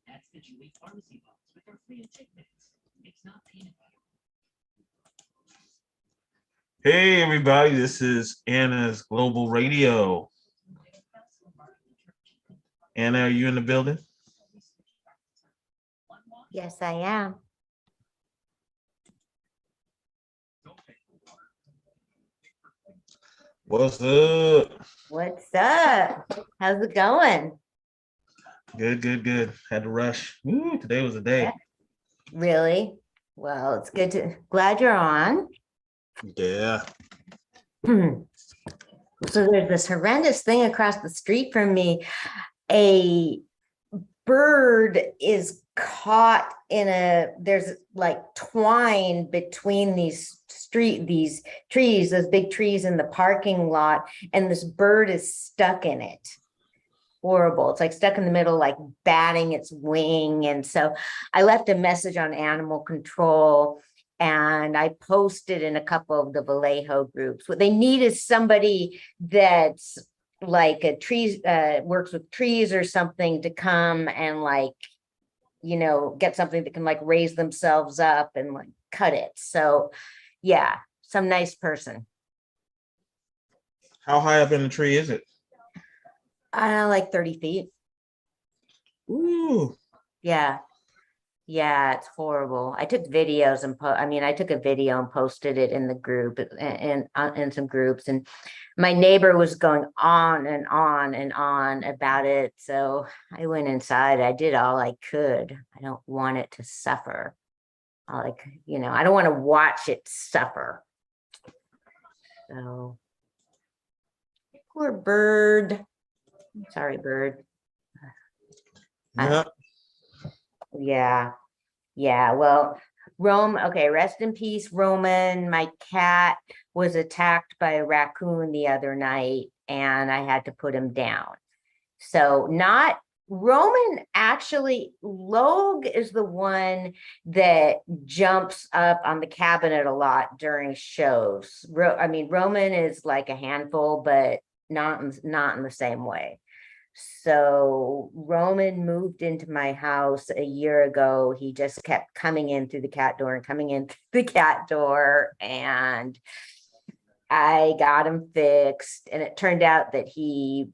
That's the Chewy Pharmacy box with our free intake mix. It's not peanut butter. Hey everybody, this is Anna's Global Radio. Anna, are you in the building? Yes, I am. What's up? What's up? How's it going? Good. Had to rush. Ooh, today was a day. Really? Well, it's good to, glad you're on. Yeah. So there's this horrendous thing across the street from me. A bird is caught in there's like twine between these trees, those big trees in the parking lot, and this bird is stuck in it. Horrible. It's like stuck in the middle, like batting its wing. And so I left a message on animal control and I posted in a couple of the Vallejo groups. What they need is somebody that's like a trees, works with trees or something to come and like, get something that can like raise themselves up and like cut it. So yeah, some nice person. How high up in the tree is it? Like 30 feet. Ooh. Yeah. Yeah, it's horrible. I took videos and I took a video and posted it in the group and in some groups, and my neighbor was going on and on and on about it. So I went inside. I did all I could. I don't want it to suffer. I don't want to watch it suffer. So poor bird. Sorry, bird. Yeah. Yeah. Well, okay, rest in peace, Roman. My cat was attacked by a raccoon the other night and I had to put him down. So not Roman, actually, Logue is the one that jumps up on the cabinet a lot during shows. Roman is like a handful, but not in the same way. So Roman moved into my house a year ago. He just kept coming in through the cat door and coming in through the cat door. And I got him fixed. And it turned out that he'd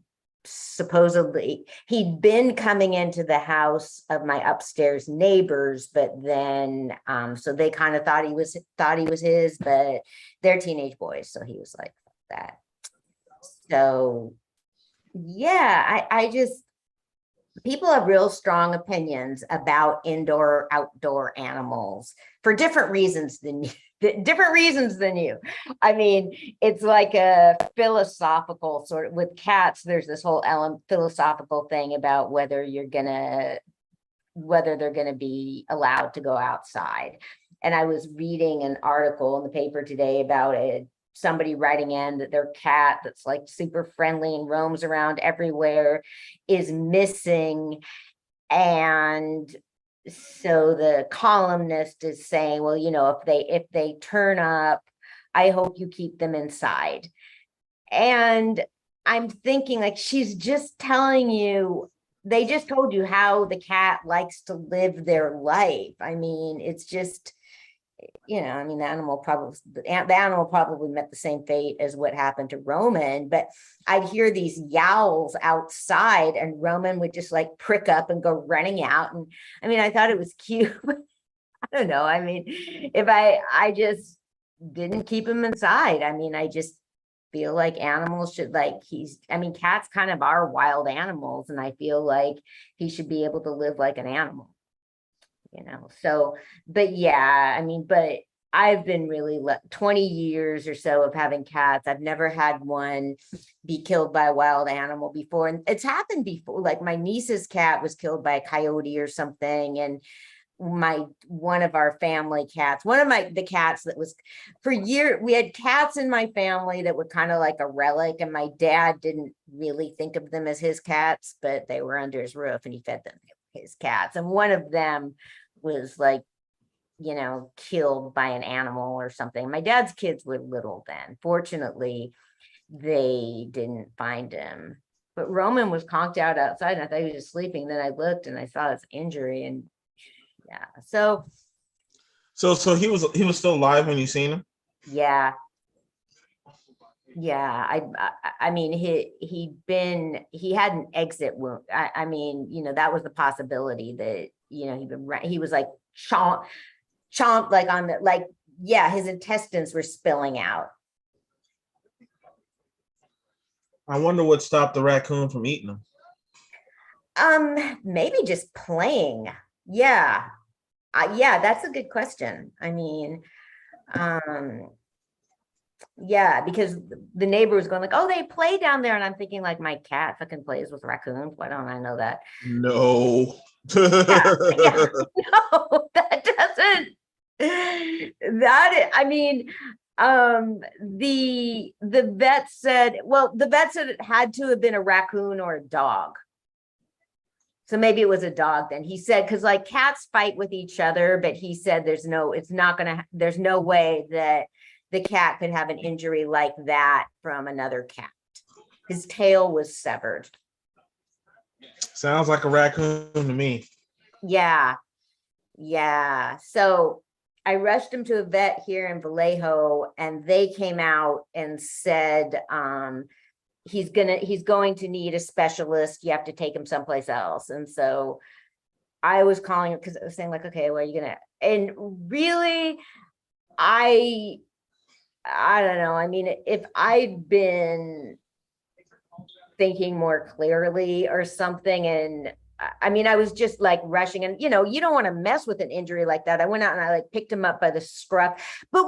been coming into the house of my upstairs neighbors, but then so they kind of thought he was his, but they're teenage boys. So he was like that. So yeah, I just, people have real strong opinions about indoor, outdoor animals for different reasons than you. I mean, it's like a philosophical sort of, with cats, there's this whole philosophical thing about whether they're gonna be allowed to go outside. And I was reading an article in the paper today about it. Somebody writing in that their cat that's like super friendly and roams around everywhere is missing. And so the columnist is saying, well, if they turn up, I hope you keep them inside. And I'm thinking, like, she's just telling you, they just told you how the cat likes to live their life. I mean, it's just, the animal probably met the same fate as what happened to Roman, but I'd hear these yowls outside and Roman would just like prick up and go running out. And I thought it was cute. I don't know. If I just didn't keep him inside. I just feel like animals should cats kind of are wild animals. And I feel like he should be able to live like an animal. So, but yeah, but I've been really 20 years or so of having cats. I've never had one be killed by a wild animal before. And it's happened before, like my niece's cat was killed by a coyote or something. And one of our family cats, the cats that was for years, we had cats in my family that were kind of like a relic. And my dad didn't really think of them as his cats, but they were under his roof and he fed them his cats. And one of them was like, killed by an animal or something. My dad's kids were little then. Fortunately, they didn't find him. But Roman was conked out outside and I thought he was just sleeping. Then I looked and I saw his injury and yeah. So So he was still alive when you seen him? yeah. Yeah, I mean, he had an exit wound. I mean, that was the possibility that, he was like chomp like on the, like, yeah, his intestines were spilling out. I wonder what stopped the raccoon from eating him. Maybe just playing. Yeah. Yeah, that's a good question. I mean, yeah, because the neighbor was going like, oh, they play down there. And I'm thinking like my cat fucking plays with raccoons. Why don't I know that? No. Yeah, no, that doesn't, I mean, the vet said, well, the vet said it had to have been a raccoon or a dog. So maybe it was a dog then. He said, because like cats fight with each other, but he said there's no way that the cat could have an injury like that from another cat. His tail was severed. Sounds like a raccoon to me. Yeah. Yeah. So I rushed him to a vet here in Vallejo and they came out and said, he's going to need a specialist. You have to take him someplace else. And so I was calling because I was saying like, okay, well, and really, I don't know. I mean, if I'd been thinking more clearly or something, and I mean, I was just like rushing and, you don't want to mess with an injury like that. I went out and I like picked him up by the scruff, but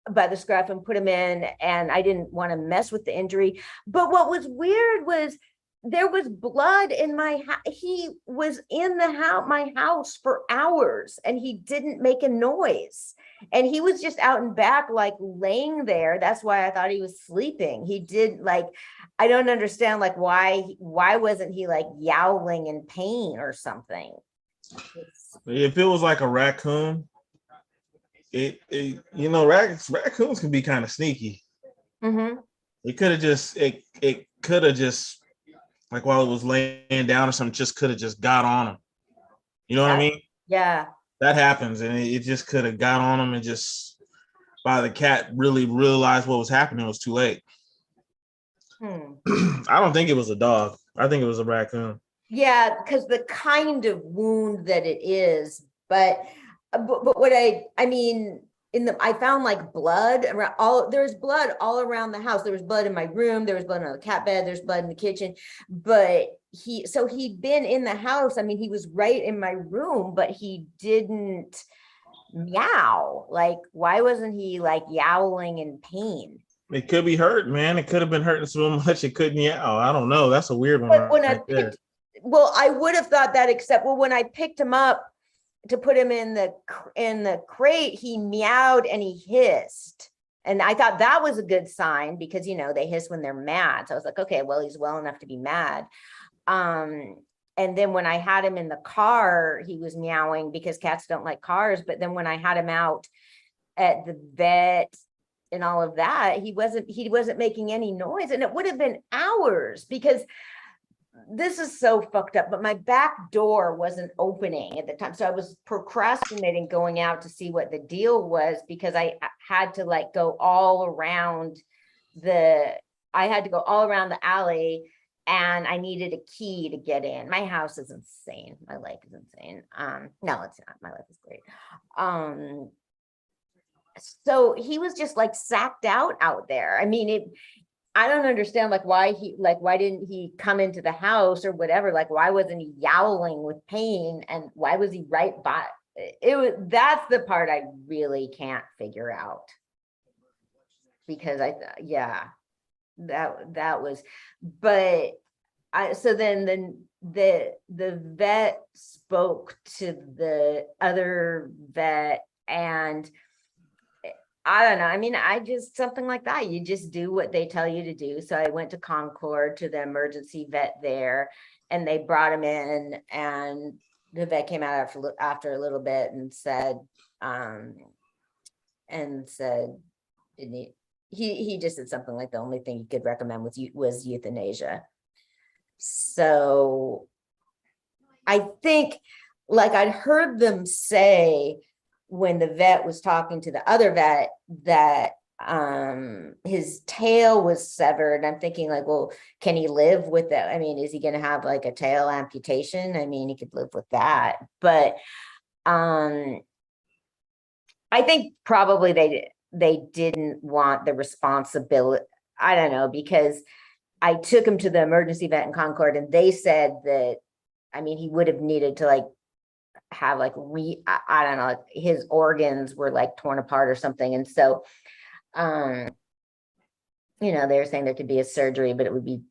by the scruff and put him in, and I didn't want to mess with the injury. But what was weird was there was blood in my house. He was in my house for hours and he didn't make a noise. And he was just out and back, like laying there. That's why I thought he was sleeping. He did I don't understand, like why wasn't he like yowling in pain or something? If it was like a raccoon, raccoons can be kind of sneaky. Mm-hmm. It could have just like while it was laying down or something, just could have just got on him. You know what I mean? Yeah. That happens, and it just could have got on him, and just by the cat really realized what was happening, it was too late. I don't think it was a dog. I think it was a raccoon. Yeah, because the kind of wound that it is, but what I mean, I found like blood around there's blood all around the house. There was blood in my room, there was blood on the cat bed, there's blood in the kitchen, but he'd been in the house. I mean, he was right in my room, but he didn't meow. Like, why wasn't he like yowling in pain? It could be hurt, man. It could have been hurting so much it couldn't yowl. I don't know. That's a weird one. But when I would have thought that, except when I picked him up to put him in the crate, he meowed and he hissed. And I thought that was a good sign because, they hiss when they're mad. So I was like, okay, well, he's well enough to be mad. And then when I had him in the car, he was meowing because cats don't like cars. But then when I had him out at the vet and all of that, he wasn't making any noise. And it would have been hours because this is so fucked up, but my back door wasn't opening at the time. So I was procrastinating going out to see what the deal was because I had to go all around the alley and I needed a key to get in. My house is insane. My life is insane. No, it's not. My life is great. So he was just sacked out there. I mean, I don't understand why didn't he come into the house or whatever? Why wasn't he yowling with pain? And why was he right by that's the part I really can't figure out. Because that was, but so then the vet spoke to the other vet and I don't know. I mean, something like that. You just do what they tell you to do. So I went to Concord to the emergency vet there and they brought him in and the vet came out after a little bit and said, he just said something like the only thing he could recommend was euthanasia. So I think, like I'd heard them say when the vet was talking to the other vet that his tail was severed. I'm thinking like, well, can he live with that? I mean, is he gonna have like a tail amputation? I mean, he could live with that. But I think probably they didn't want the responsibility. I don't know, because I took him to the emergency vet in Concord and they said that, I mean, he would have needed to like have like I don't know, his organs were like torn apart or something. And so, you know, they were saying there could be a surgery, but it would be,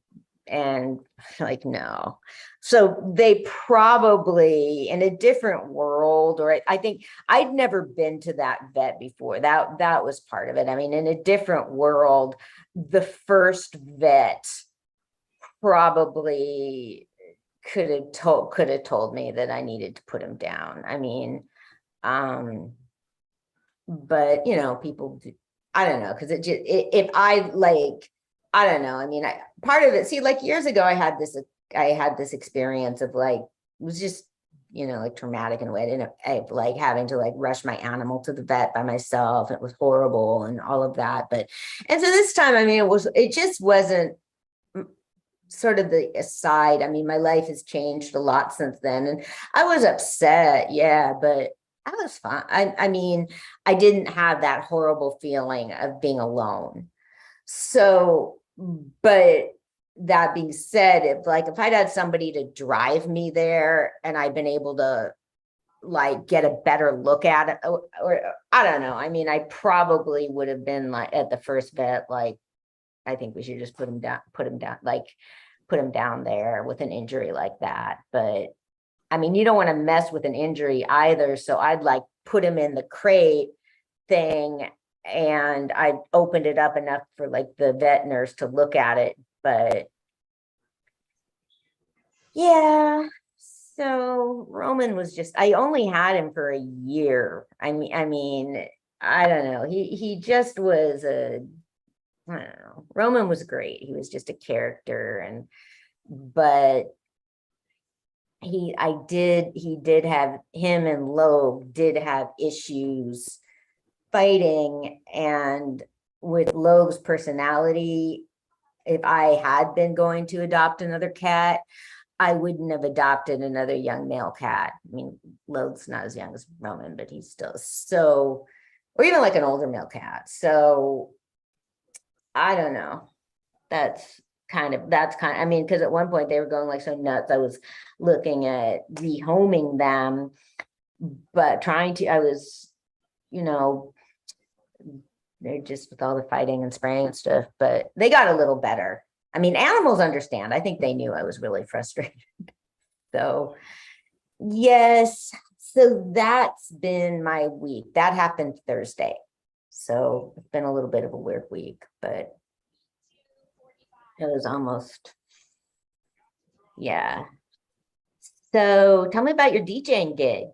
and like, no. So they probably in a different world, or I think I'd never been to that vet before. That was part of it. I mean, in a different world, the first vet probably could have told me that I needed to put him down. I mean, but you know, people do, I don't know, because if I like, I don't know. I mean, part of it, see, like years ago, I had this experience of like, it was just, you know, like traumatic in a way. I like having to like rush my animal to the vet by myself. It was horrible and all of that. But, and so this time, I mean, it just wasn't sort of the aside. I mean, my life has changed a lot since then. And I was upset. Yeah, but I was fine. I mean, I didn't have that horrible feeling of being alone. So, but that being said, if I'd had somebody to drive me there and I'd been able to like get a better look at it, or I don't know. I mean, I probably would have been like at the first vet, like, I think we should just put him down, like put him down there with an injury like that. But I mean, you don't want to mess with an injury either. So I'd like put him in the crate thing and I opened it up enough for like the vet nurse to look at it. But yeah, so Roman was just, I only had him for a year. I mean, I don't know. He just was I don't know. Roman was great. He was just a character, but he did have, him and Loeb did have issues fighting, and with Loeb's personality, if I had been going to adopt another cat, I wouldn't have adopted another young male cat. I mean, Loeb's not as young as Roman, but he's still so, or even like an older male cat. So I don't know. That's I mean, because at one point they were going like so nuts. I was looking at rehoming them, but I was, you know, they're just with all the fighting and spraying and stuff, but they got a little better. I mean, animals understand. I think they knew I was really frustrated. So, yes. So that's been my week. That happened Thursday. So it's been a little bit of a weird week, but it was almost, yeah. So tell me about your DJing gig.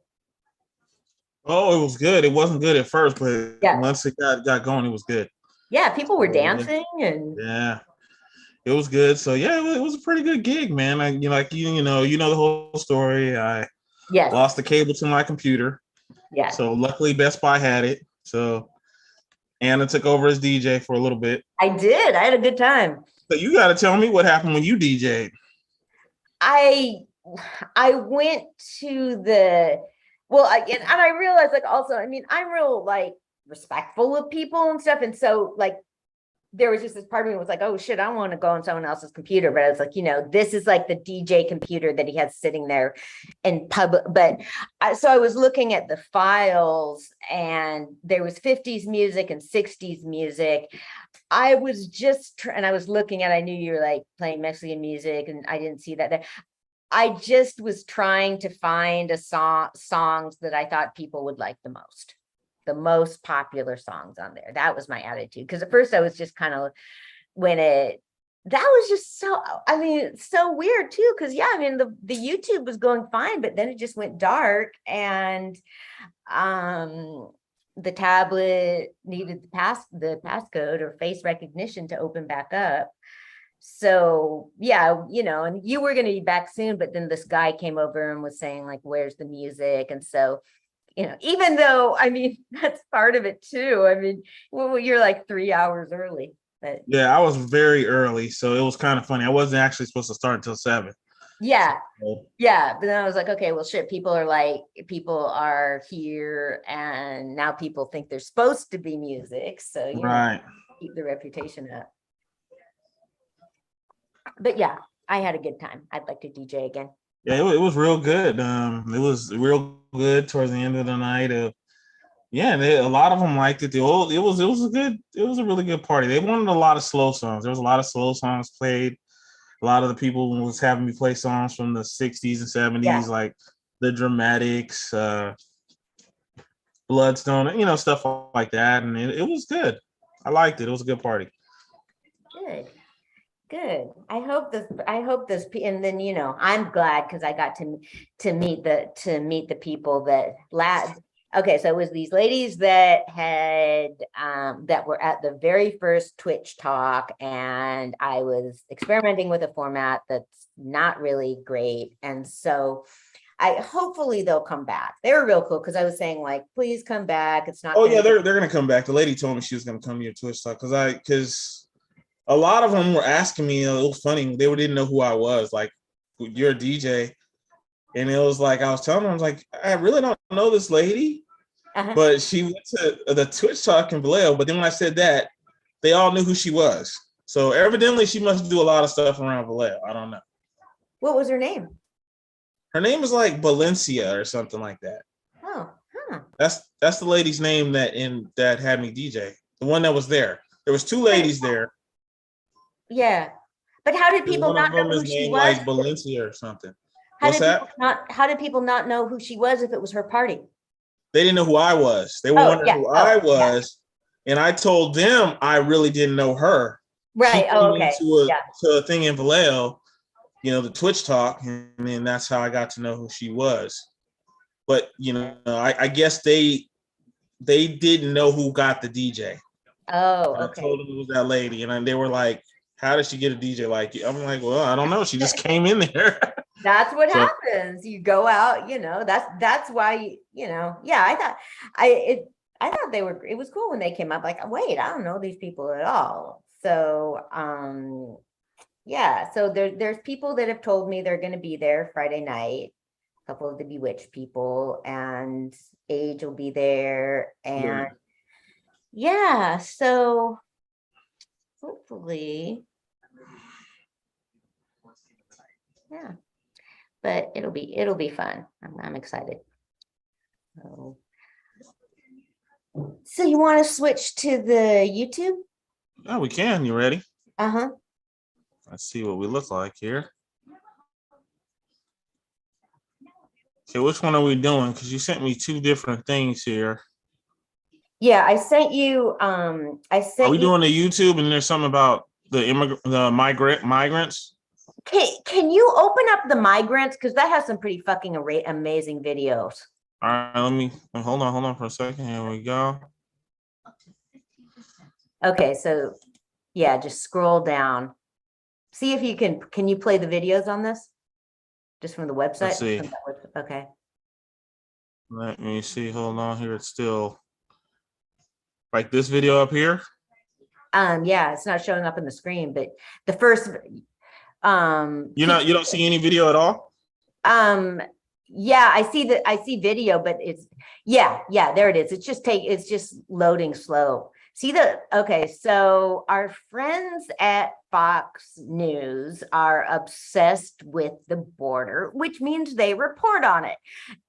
Oh, it was good. It wasn't good at first, but Yeah. once it got going, it was good. Yeah, people were dancing and yeah, it was good. So yeah, it was a pretty good gig, man. You know the whole story. I yes, lost the cable to my computer. yeah. So luckily Best Buy had it. So Anna took over as DJ for a little bit. I did. I had a good time. So you got to tell me what happened when you DJ'd. I went to and I realized like also, I mean, I'm real like respectful of people and stuff. And so like there was just this part of me was like, oh shit, I don't want to go on someone else's computer. But I was like, you know, this is like the DJ computer that he had sitting there in public. But so I was looking at the files and there was 50s music and 60s music. I was just, and I was looking at, I knew you were like playing Mexican music and I didn't see that there. I just was trying to find songs that I thought people would like the most popular songs on there. That was my attitude. Because at first I was just kind of, that was just so, I mean, so weird too. Because yeah, I mean, the YouTube was going fine, but then it just went dark and the tablet needed the passcode or face recognition to open back up. So yeah, and you were going to be back soon, but then this guy came over and was saying like, where's the music? And so, even though, I mean, that's part of it too. I mean, well, you're like 3 hours early, but Yeah, I was very early, so it was kind of funny. I wasn't actually supposed to start until 7. yeah. So, Yeah, but then I was like, okay, well, shit, people are here, and now people think there's supposed to be music, so right. keep the reputation up. But yeah, I had a good time. I'd like to DJ again. Yeah, it was real good. It was real good towards the end of the night. Yeah, a lot of them liked it. It was a really good party. They wanted a lot of slow songs. There was a lot of slow songs played. A lot of the people was having me play songs from the 60s and 70s, Yeah. like the Dramatics, Bloodstone, stuff like that. And it was good. I liked it. It was a good party. Good. I hope this, and then, I'm glad because I got to meet the people that okay, so it was these ladies that that were at the very first Twitch talk, and I was experimenting with a format that's not really great. And so hopefully they'll come back. They were real cool because I was saying like, please come back. It's not. Oh yeah, they're gonna come back. The lady told me she was gonna come to your Twitch talk because a lot of them were asking me. It was funny. They didn't know who I was. Like, you're a DJ, and it was like I was telling them, I was like, I really don't know this lady, but she went to the Twitch talk in Vallejo. But then when I said that, they all knew who she was. So evidently, she must do a lot of stuff around Vallejo. I don't know. What was her name? Her name is like Valencia or something like that. Oh, huh. That's the lady's name that had me DJ. The one that was there. There was 2 ladies there. Yeah, but how did people not know who she was? Like Valencia or something. How did people not know who she was if it was her party? They didn't know who I was. They were wondering who I was, and I told them I really didn't know her. Right. Okay. To a thing in Vallejo, the Twitch talk, and then that's how I got to know who she was. But I guess they didn't know who got the DJ. Oh, okay. I told them it was that lady, and they were like, how did she get a DJ like you? I'm like, well, I don't know. She just came in there. That's what happens. You go out, that's why, yeah, I thought it was cool when they came up, like, wait, I don't know these people at all. So, yeah, so there's people that have told me they're going to be there Friday night, a couple of the Bewitched people, and Age will be there. And yeah, so hopefully, yeah, but it'll be fun. I'm excited. So you want to switch to the YouTube? Yeah, we can. You ready? Uh-huh. Let's see what we look like here. Okay, which one are we doing? Because you sent me 2 different things here. Yeah, I sent you. Are we doing the YouTube and there's something about the migrants? Can you open up the migrants? Because that has some pretty fucking amazing videos. All right, let me hold on for a second. Here we go. Okay, so yeah, just scroll down. See if you can you play the videos on this? Just from the website? Let's see. Okay. Let me see. Hold on here. It's still like this video up here. Yeah, it's not showing up on the screen, but the first you don't see any video at all? Yeah, I see video, but it's yeah, there it is. It's just loading slow. Okay, so our friends at Fox News are obsessed with the border, which means they report on it.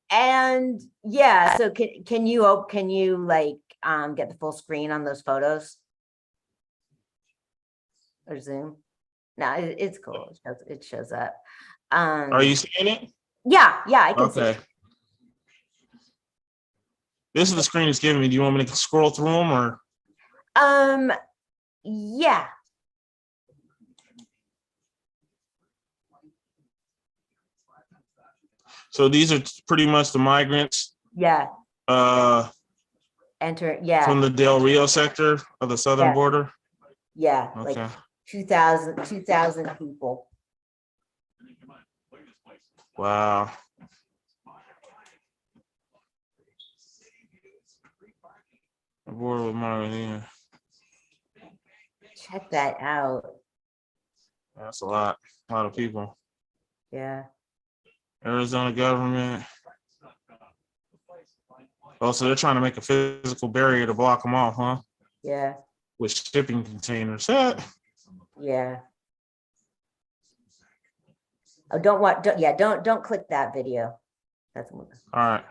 And yeah, so can you like get the full screen on those photos? Or Zoom? No, it's cool. It shows up. Are you seeing it? Yeah, I can see it. This is the screen it's giving me. Do you want me to scroll through them or? Yeah. So these are pretty much the migrants. Yeah. From the Del Rio sector of the southern border. Yeah. Okay. 2,000 people. Wow. I'm bored with Marlene. Check that out. That's a lot of people. Yeah. Arizona government. Oh, so they're trying to make a physical barrier to block them off, huh? Yeah. With shipping containers. Yeah. Oh, don't click that video. That's All right.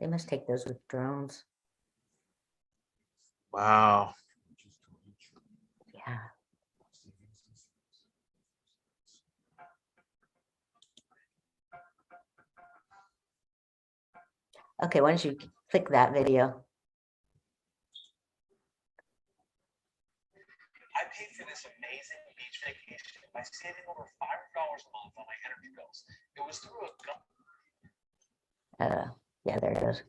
they must take those with drones. Wow. Yeah. Okay, why don't you click that video? I paid for this amazing beach vacation by saving over $500 a month on my energy bills. It was through a Yeah, there it is.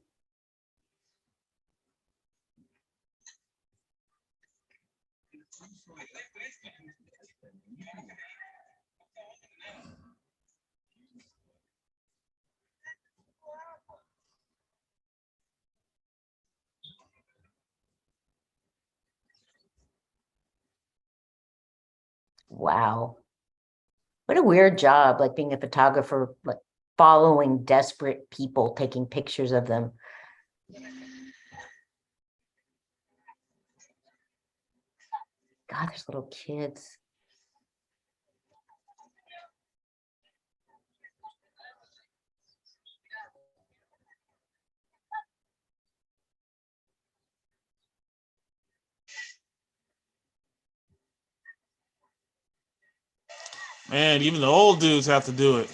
Wow. What a weird job, like being a photographer, like following desperate people, taking pictures of them. God, there's little kids. Man, even the old dudes have to do it.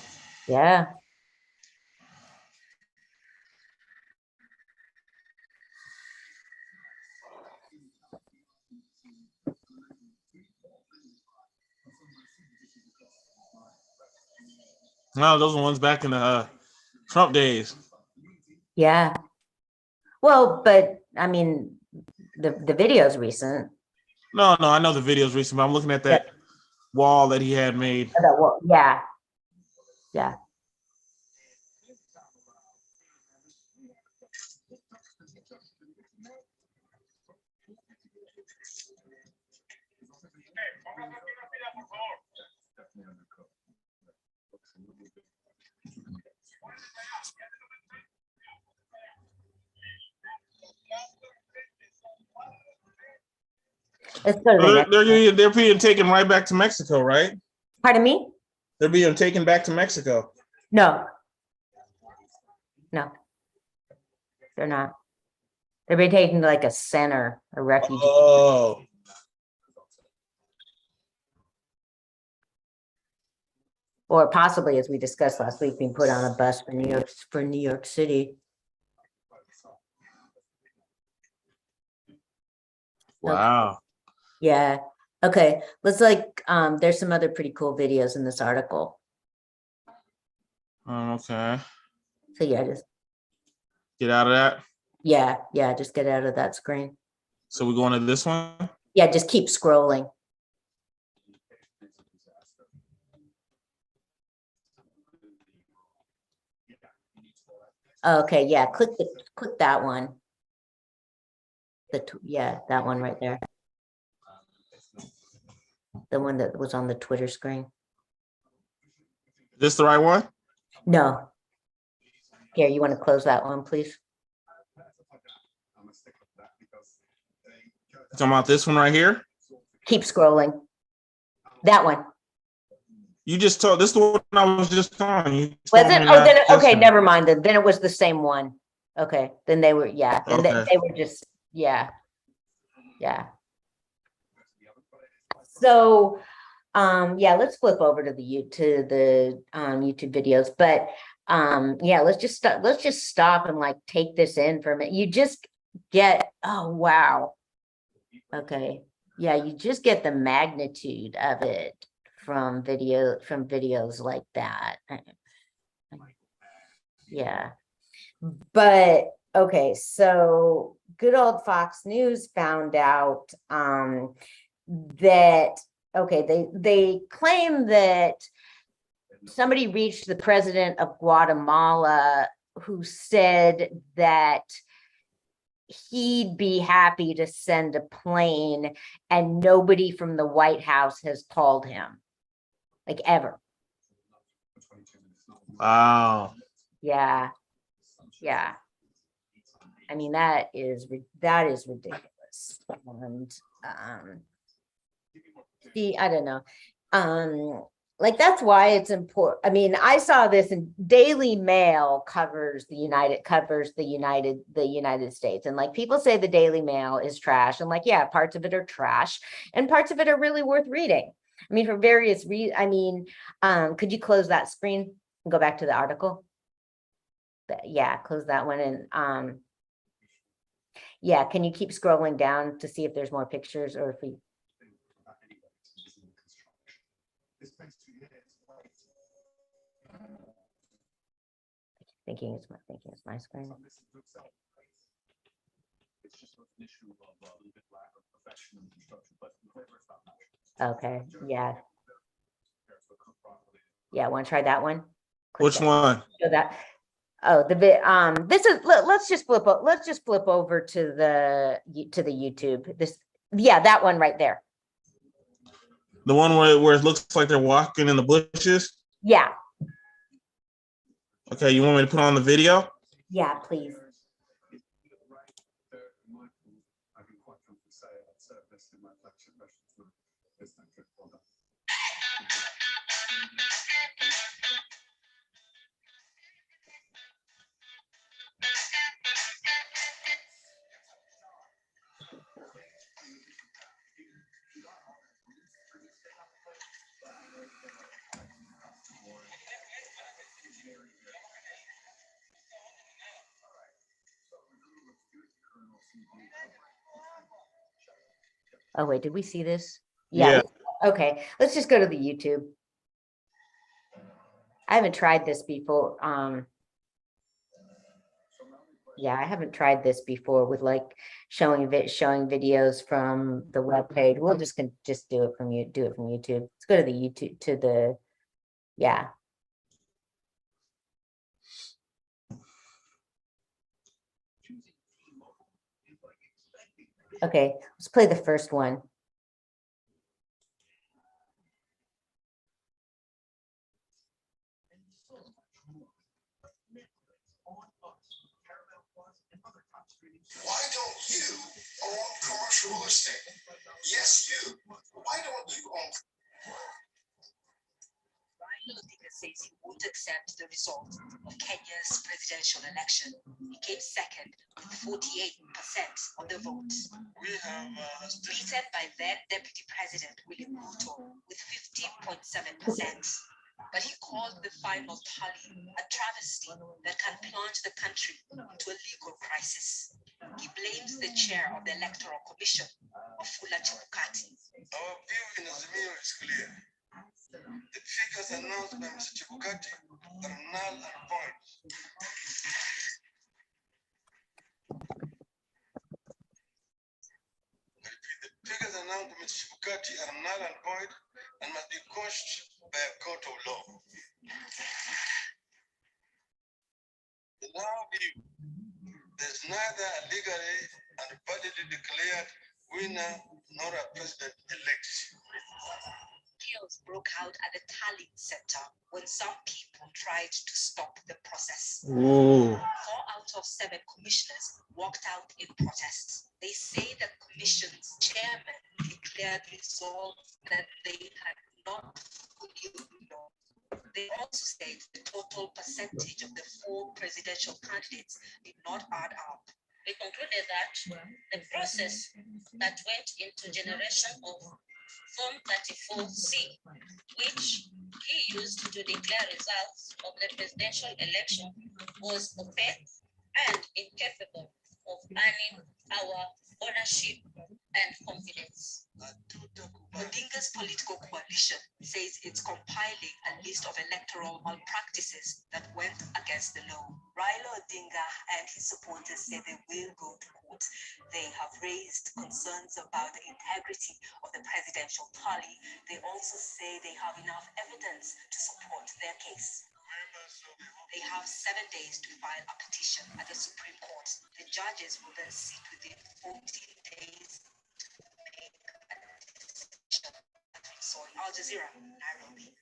Yeah. No, those are ones back in the Trump days. Yeah. Well, but I mean, the video's recent. No, I know the video's recent, but I'm looking at that wall that he had made. Yeah. Yeah. Let's go to the next one. They're being taken right back to Mexico, right? Pardon me? They're being taken back to Mexico. No. No. They're not. They're being taken to like a center, a refugee. Oh. Or possibly, as we discussed last week, being put on a bus for New York City. Wow. Yeah. Okay. Let's there's some other pretty cool videos in this article. Okay. So yeah, just get out of that. Yeah, just get out of that screen. So we're going to this one? Yeah, just keep scrolling. Okay, yeah, click that one. That one right there. The one that was on the Twitter screen. This the right one? No. Here, you want to close that one, please? Talking about this one right here? Keep scrolling. That one. You just told this is the one I was just telling you. Was it? Oh, then okay, never mind. Then it was the same one. Okay, then they were then Okay. they were just yeah. So yeah, let's flip over to the YouTube videos, but yeah, let's just stop and like take this in for a minute. You just get, oh wow. Okay. Yeah, you just get the magnitude of it from videos like that. Yeah. But okay, so good old Fox News found out that they claim that somebody reached the president of Guatemala who said that he'd be happy to send a plane, and nobody from the White House has called him, like ever. Wow. Yeah. Yeah. I mean, that is ridiculous. And I don't know. Like that's why it's important. I mean, I saw this in Daily Mail covers the United States. And like people say the Daily Mail is trash. And like, yeah, parts of it are trash and parts of it are really worth reading. I mean, for various reasons. I mean, could you close that screen and go back to the article? Yeah, close that one. And yeah, can you keep scrolling down to see if there's more pictures or if we thinking it's my screen. Okay, yeah. Yeah, want to try that one? Click Which that. one? Show that. Oh, the bit. This is. Let's just flip over to the YouTube. This. Yeah, that one right there. The one where it looks like they're walking in the bushes? Yeah. Okay, you want me to put on the video? Yeah, please. Oh wait, did we see this? Yeah. Okay, let's just go to the YouTube. I haven't tried this before. Yeah, I haven't tried this before with like showing videos from the web page. We'll just do it from YouTube. Let's go to the YouTube to the yeah. Okay, let's play the first one. Why don't you own commercial real estate? Yes, you. Why don't you own? Raila Odinga says he won't accept the result of Kenya's presidential election. He came second with 48% of the vote. We have Beaten by then Deputy President William Ruto with 15.7%. But he called the final tally a travesty that can plunge the country into a legal crisis. He blames the chair of the Electoral Commission, Wafula Chebukati. Our view in Azimio is clear. The figures announced by Mr. Chebukati are null and void. The figures announced by Mr. Chebukati are null and void and must be quashed by a court of law. In our view, there's neither a legally and validly declared winner nor a president-elect. Chaos broke out at the tallying center when some people tried to stop the process. Ooh. 4 out of 7 commissioners walked out in protest. They say the commission's chairman declared results that they had not fully known. They also said the total percentage of the 4 presidential candidates did not add up. We concluded that the process that went into generation of Form 34C, which he used to declare results of the presidential election, was opaque and incapable of earning our ownership and confidence. Odinga's political coalition says it's compiling a list of electoral malpractices that went against the law. Raila Odinga and his supporters say they will go to court. They have raised concerns about the integrity of the presidential tally. They also say they have enough evidence to support their case. They have 7 days to file a petition at the Supreme Court. The judges will then sit within 14 days to make a decision. So Al Jazeera, Nairobi.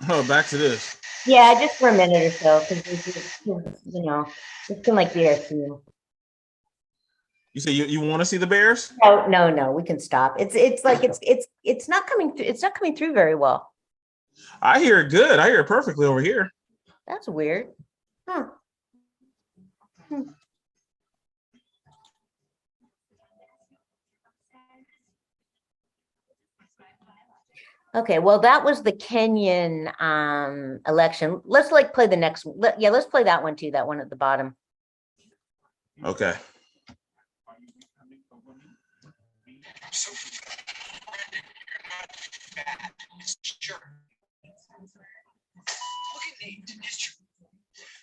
Oh, back to this. Yeah, just for a minute or so, because you know, it's been like be our theme. You say you want to see the Bears? No, we can stop. It's like it's not coming through. It's not coming through very well. I hear it good. I hear it perfectly over here. That's weird. Huh. Okay, well, that was the Kenyan election. Let's like play the next one. Yeah, let's play that one too, that one at the bottom. Okay. So, sure. Looking neat, it's true.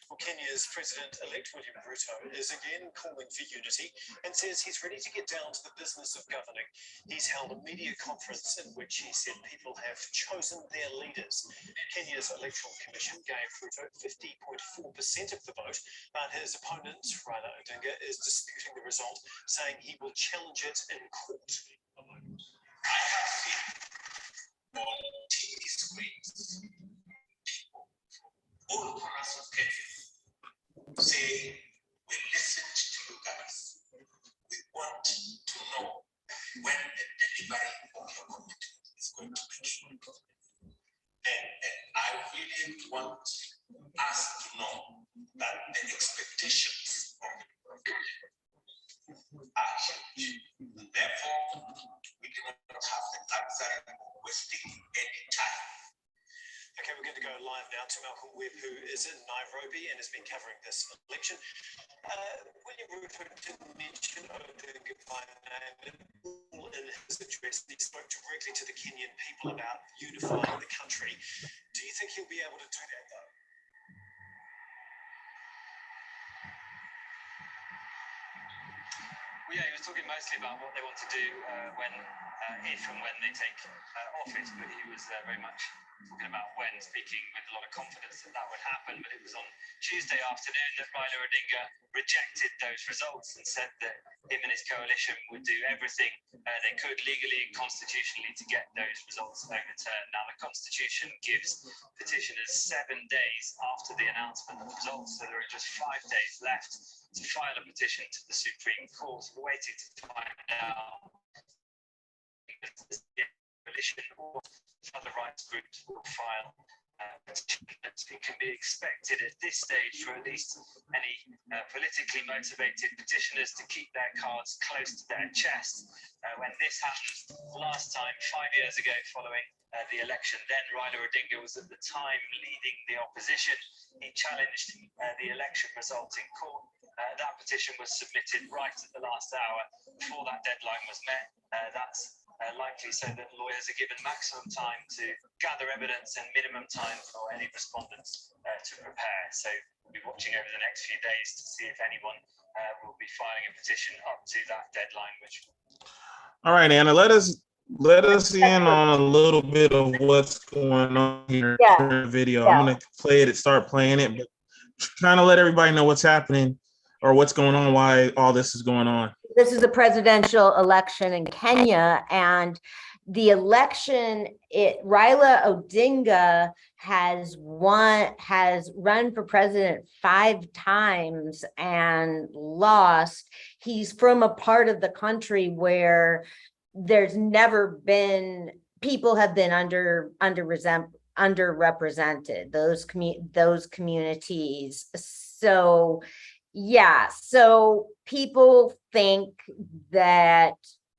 Well, Kenya's President-elect William Ruto is again calling for unity and says he's ready to get down to the business of governing. He's held a media conference in which he said people have chosen their leaders. Kenya's Electoral Commission gave Ruto 50.4% of the vote, but his opponent, Raila Odinga, is disputing the result, saying he will challenge it in court. I have seen on TV screens people all across of Kenya say, we listened to you guys. We want to know when the delivery of your commitment is going to begin. And I really want us to know that the expectations of the are huge. Therefore, we do not have the luxury of wasting any time. Okay, we're going to go live now to Malcolm Webb, who is in Nairobi and has been covering this election. William Ruto didn't mention Odinga by name in his address. He spoke directly to the Kenyan people about unifying the country. Do you think he'll be able to do that, though? Well, yeah, he was talking mostly about what they want to do if and when they take office, but he was very much talking about when, speaking with a lot of confidence that that would happen. But it was on Tuesday afternoon that Raila Odinga rejected those results and said that him and his coalition would do everything they could legally and constitutionally to get those results overturned. Now, the Constitution gives petitioners 7 days after the announcement of the results, so there are just 5 days left to file a petition to the Supreme Court. We're waiting to find out if the coalition or other rights groups will file petitions. It can be expected at this stage for at least any politically motivated petitioners to keep their cards close to their chest. When this happened last time, 5 years ago, following the election, then Raila Odinga was at the time leading the opposition. He challenged the election result in court. That petition was submitted right at the last hour before that deadline was met. That's likely so that lawyers are given maximum time to gather evidence and minimum time for any respondents to prepare. So we'll be watching over the next few days to see if anyone will be filing a petition up to that deadline. All right, Anna, let us in on a little bit of what's going on here in the video. I'm gonna play it and start playing it, but trying to let everybody know what's happening or what's going on, why all this is going on. This is a presidential election in Kenya, and the election, Raila Odinga has run for president 5 times and lost. He's from a part of the country where there's never been, people have been underrepresented, those communities. So yeah, so people think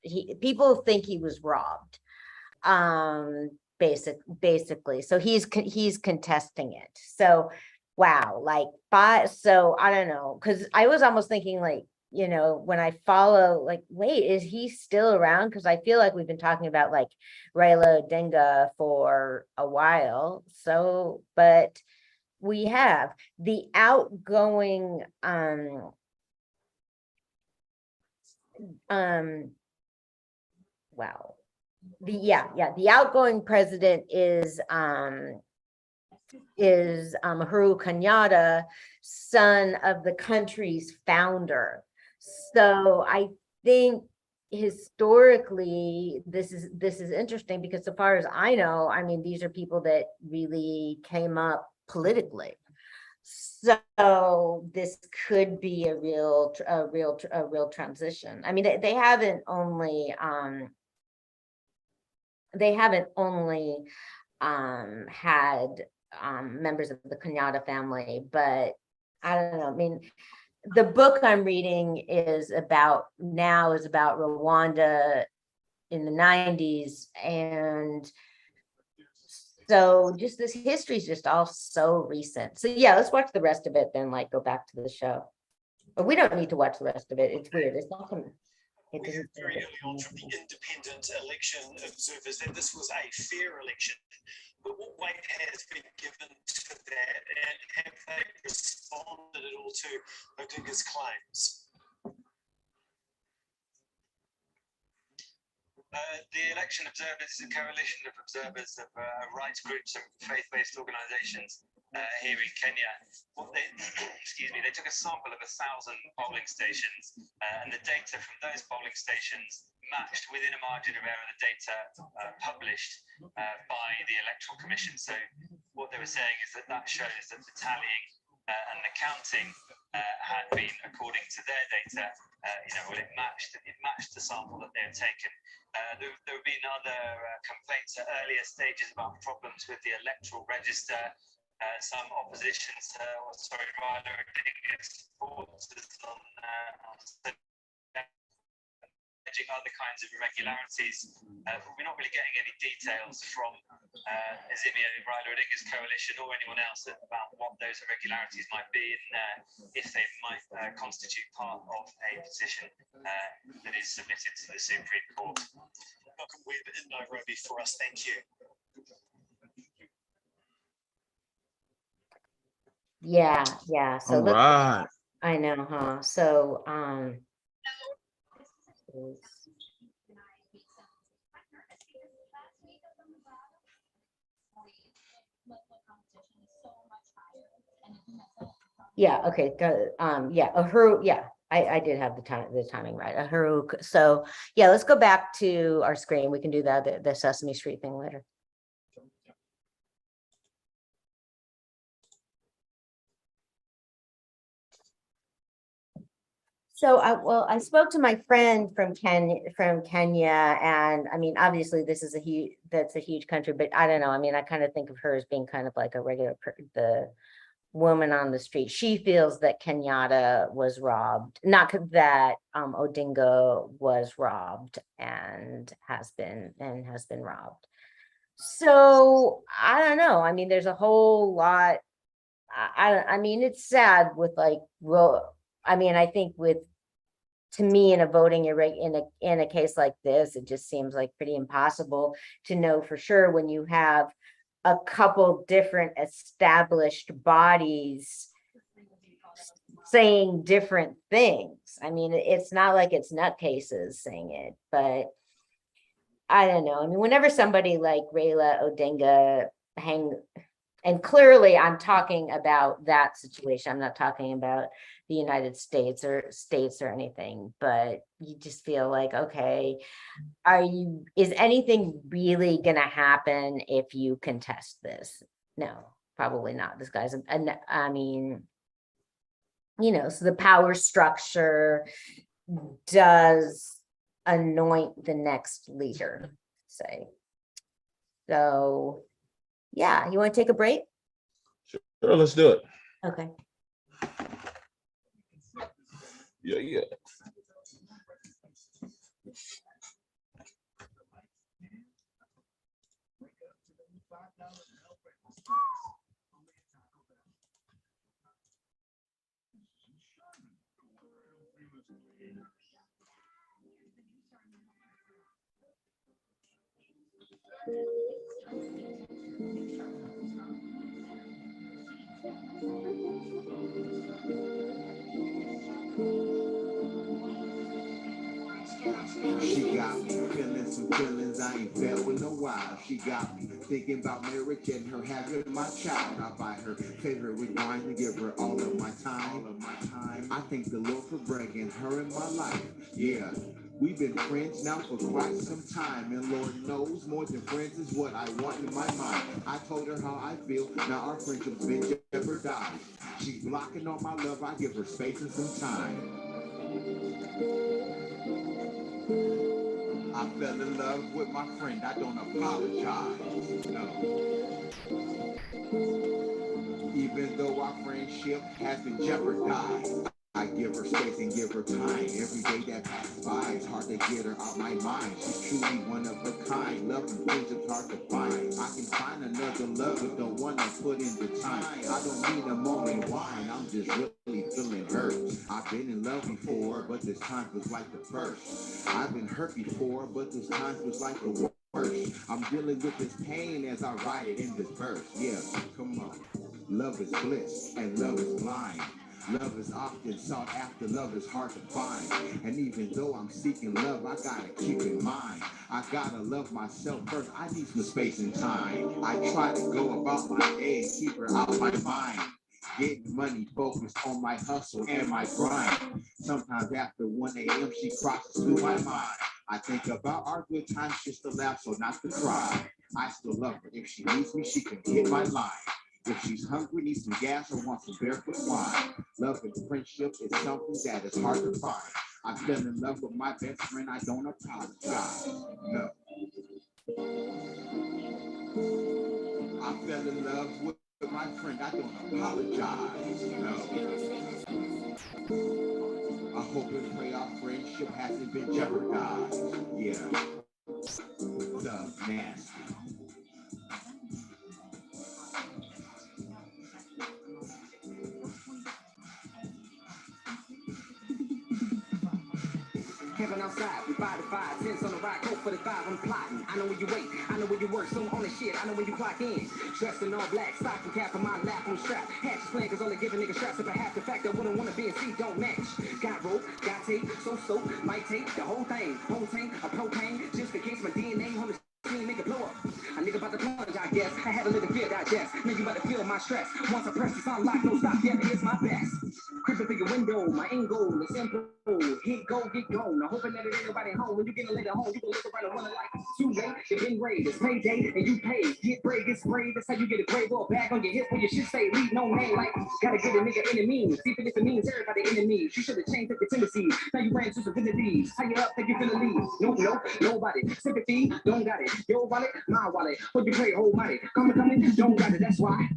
he was robbed, basically. So he's contesting it. So wow, like so I don't know, because I was almost thinking like you know, when I follow, like, wait, is he still around? Because I feel like we've been talking about like Raila Odinga for a while. So, but we have the outgoing wow. The outgoing president is Uhuru Kenyatta, son of the country's founder. So I think historically this is interesting because so far as I know, I mean, these are people that really came up politically. So this could be a real transition. I mean, they haven't only had members of the Kenyatta family, but I don't know. I mean, the book I'm reading is about Rwanda in the 90s. And so just this history is just all so recent. So yeah, let's watch the rest of it, then like go back to the show. But we don't need to watch the rest of it. It's weird. It's not coming. We heard very early on from the independent election observers that this was a fair election. But what weight has been given to that, and have they responded at all to Odinga's claims? The election observers is a coalition of observers of rights groups and faith-based organisations here in Kenya. What they, excuse me, they took a sample of 1,000 polling stations, and the data from those polling stations matched within a margin of error the data published by the Electoral Commission. So what they were saying is that shows that the tallying and the counting had been according to their data. It matched the sample that they had taken. There have been other complaints at earlier stages about problems with the electoral register. Some opposition, Raila Odinga's supporters on alleging other kinds of irregularities. We're not really getting any details from Azimio, Raila Odinga's coalition, or anyone else about what those irregularities might be and if they might constitute part of a petition that is submitted to the Supreme Court. Malcolm Webb in Nairobi for us. Thank you. Yeah. So All right. I know, huh? So yeah, okay. Uhuru, I did have the timing right. Uhuru. So yeah, let's go back to our screen. We can do that, the Sesame Street thing later. So I spoke to my friend from Kenya, and I mean, obviously this is that's a huge country, but I don't know. I mean, I kind of think of her as being kind of like a regular, the woman on the street. She feels that Kenyatta was robbed, not that Odinga was robbed and has been robbed. So I don't know. I mean, there's a whole lot. I mean, it's sad with like I think to me in a voting in a case like this, it just seems like pretty impossible to know for sure when you have a couple different established bodies saying different things. I mean, it's not like it's nutcases saying it, but I don't know. I mean, whenever somebody like Raila Odinga and clearly I'm talking about that situation. I'm not talking about the United States or anything, but you just feel like, okay, is anything really going to happen if you contest this? No, probably not. This guy's, I mean, so the power structure does anoint the next leader, say. So yeah, you want to take a break? Sure, let's do it. Okay. Yeah. She got me feeling some feelings I ain't felt in a while. She got me thinking about marriage and her having my child. I buy her favorite wine and give her all of my time. I thank the Lord for bringing her in my life. Yeah. We've been friends now for quite some time, and Lord knows more than friends is what I want in my mind. I told her how I feel, now our friendship's been jeopardized. She's blocking all my love, I give her space and some time. I fell in love with my friend, I don't apologize, no. Even though our friendship has been jeopardized, I give her space and give her time. Every day that passes by, it's hard to get her out my mind. She's truly one of a kind. Love and friendship's hard to find. I can find another love, but don't want to put in the time. I don't need a moment wine, I'm just really feeling hurt. I've been in love before, but this time was like the first. I've been hurt before, but this time was like the worst. I'm dealing with this pain as I write it in this verse. Yeah, come on. Love is bliss and love is blind. Love is often sought after, love is hard to find. And even though I'm seeking love, I gotta keep in mind, I gotta love myself first, I need some space and time. I try to go about my day and keep her out my mind. Getting money focused on my hustle and my grind. Sometimes after 1 a.m. she crosses through my mind. I think about our good times just to laugh, so not to cry. I still love her. If she needs me, she can hit my line. If she's hungry, needs some gas, or wants some barefoot wine. Love and friendship is something that is hard to find. I fell in love with my best friend, I don't apologize, no. I fell in love with my friend, I don't apologize, no. I hope and pray our friendship hasn't been jeopardized, yeah. The nasty. Kevin outside, we 5 to 5, 10s on the ride, coke 45, I'm plotting. I know where you wait, I know where you work, so on the shit, I know where you clock in. Dressed in all black, stocking cap on my lap, I'm strapped. Hatch is playing, cause only giving niggas straps if I have the fact that wouldn't wanna be in C don't match. Got rope, got tape, so soap, might take the whole thing. Whole tank, a propane, just in case my DNA on the scene, nigga blow up. A nigga about to plunge, I guess. I had a little fear digest. Now you about to feel my stress. Once I press this unlock, no stop, yeah, it's my best. Creeping through your window, my end goal is simple. Hit go, get gone. I'm hoping that it ain't nobody home. When you get a later home, you can look around and wonder like, too late, you're getting raided. It's payday, and you pay. Get brave, get sprayed. That's how you get a grave or a bag on your hip where your shit stay. Leave no name like, gotta get a nigga enemies. Even if it means everybody enemies. You should have changed up your tendencies. Now you ran to some affinities. How you up, think you finna leave? No, nobody. Sympathy, don't got it. Your wallet, my wallet. What you play, whole money. Come in, don't got it. That's why.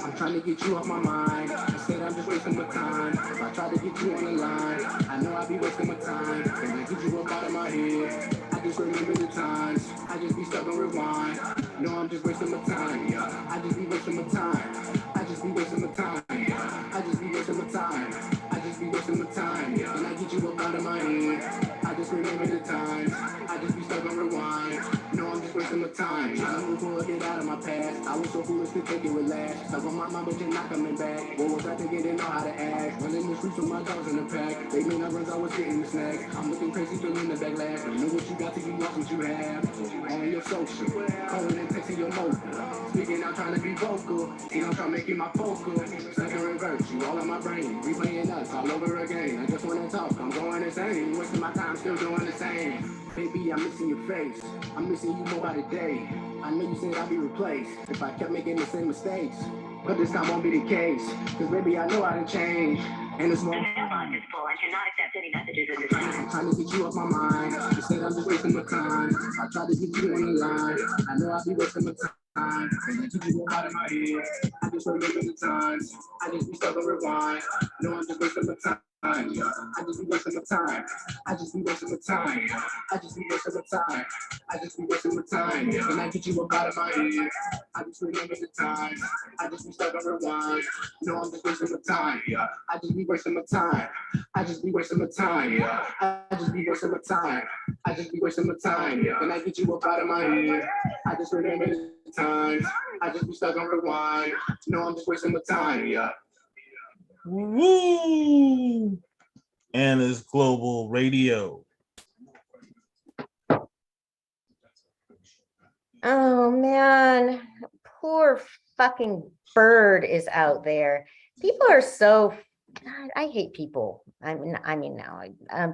I'm trying to get you off my mind. Instead, I'm just wasting my time. If I try to get you on the line, I know I'll be wasting my time. And I get you up out of my head. I just remember the times. I just be stuck on rewind. No, I'm just wasting my time. Yeah, I just be wasting my time. I just be wasting my time. I just be wasting my time. I just be wasting my time. Yeah, and I get you up out of my head. I just remember the times. I just be stuck on rewind. No, I'm just wasting my time. Trying to move forward, get out of my past. I was so foolish to take it with last. Stuck on my mind, but you're not coming back. What was I thinking? Didn't know how to act. Running the streets with my dogs in the pack. They may not runs, I was getting the snack. I'm looking crazy, feeling the backlash. Don't know what you got till you lost what you have. On your social, calling and texting your local. Speaking out, trying to be vocal. You know, trying to make it my focal. Second reverse, you all in my brain. Replaying us all over again. I just wanna talk, I'm going insane. Wasting my time, still doing the same. Baby, I'm missing your face. I'm missing you more by the day. I know you said I'd be replaced if I kept making the same mistakes. But this time won't be the case. Cause baby, I know I done changed. And it's more. I cannot accept any messages at this time. I'm trying to get you off my mind. Instead, I'm just wasting my time. I try to get you on the line. I know I'll be wasting my time. time. And I keep you out of my head. I just remember the times. I just be stuck on rewind. No, I'm just wasting my time. Yeah. I just be wasting my time. I just be wasting my time. Yeah. I just be wasting my time. I just be wasting my time. Yeah. And I get you up out of my head. I just remember the times. I just be stuck on rewind. No, I'm just wasting my time. Yeah. I just be wasting my time. I just be wasting my time. Yeah. I just be wasting my time. I just be wasting my time. Yeah. And I get you up out of my head. I just remember the times. I just be stuck on rewind. No, I'm just wasting my time. Yeah. Woo! And it's Global Radio. Oh man, poor fucking bird is out there. People are so, God, I hate people.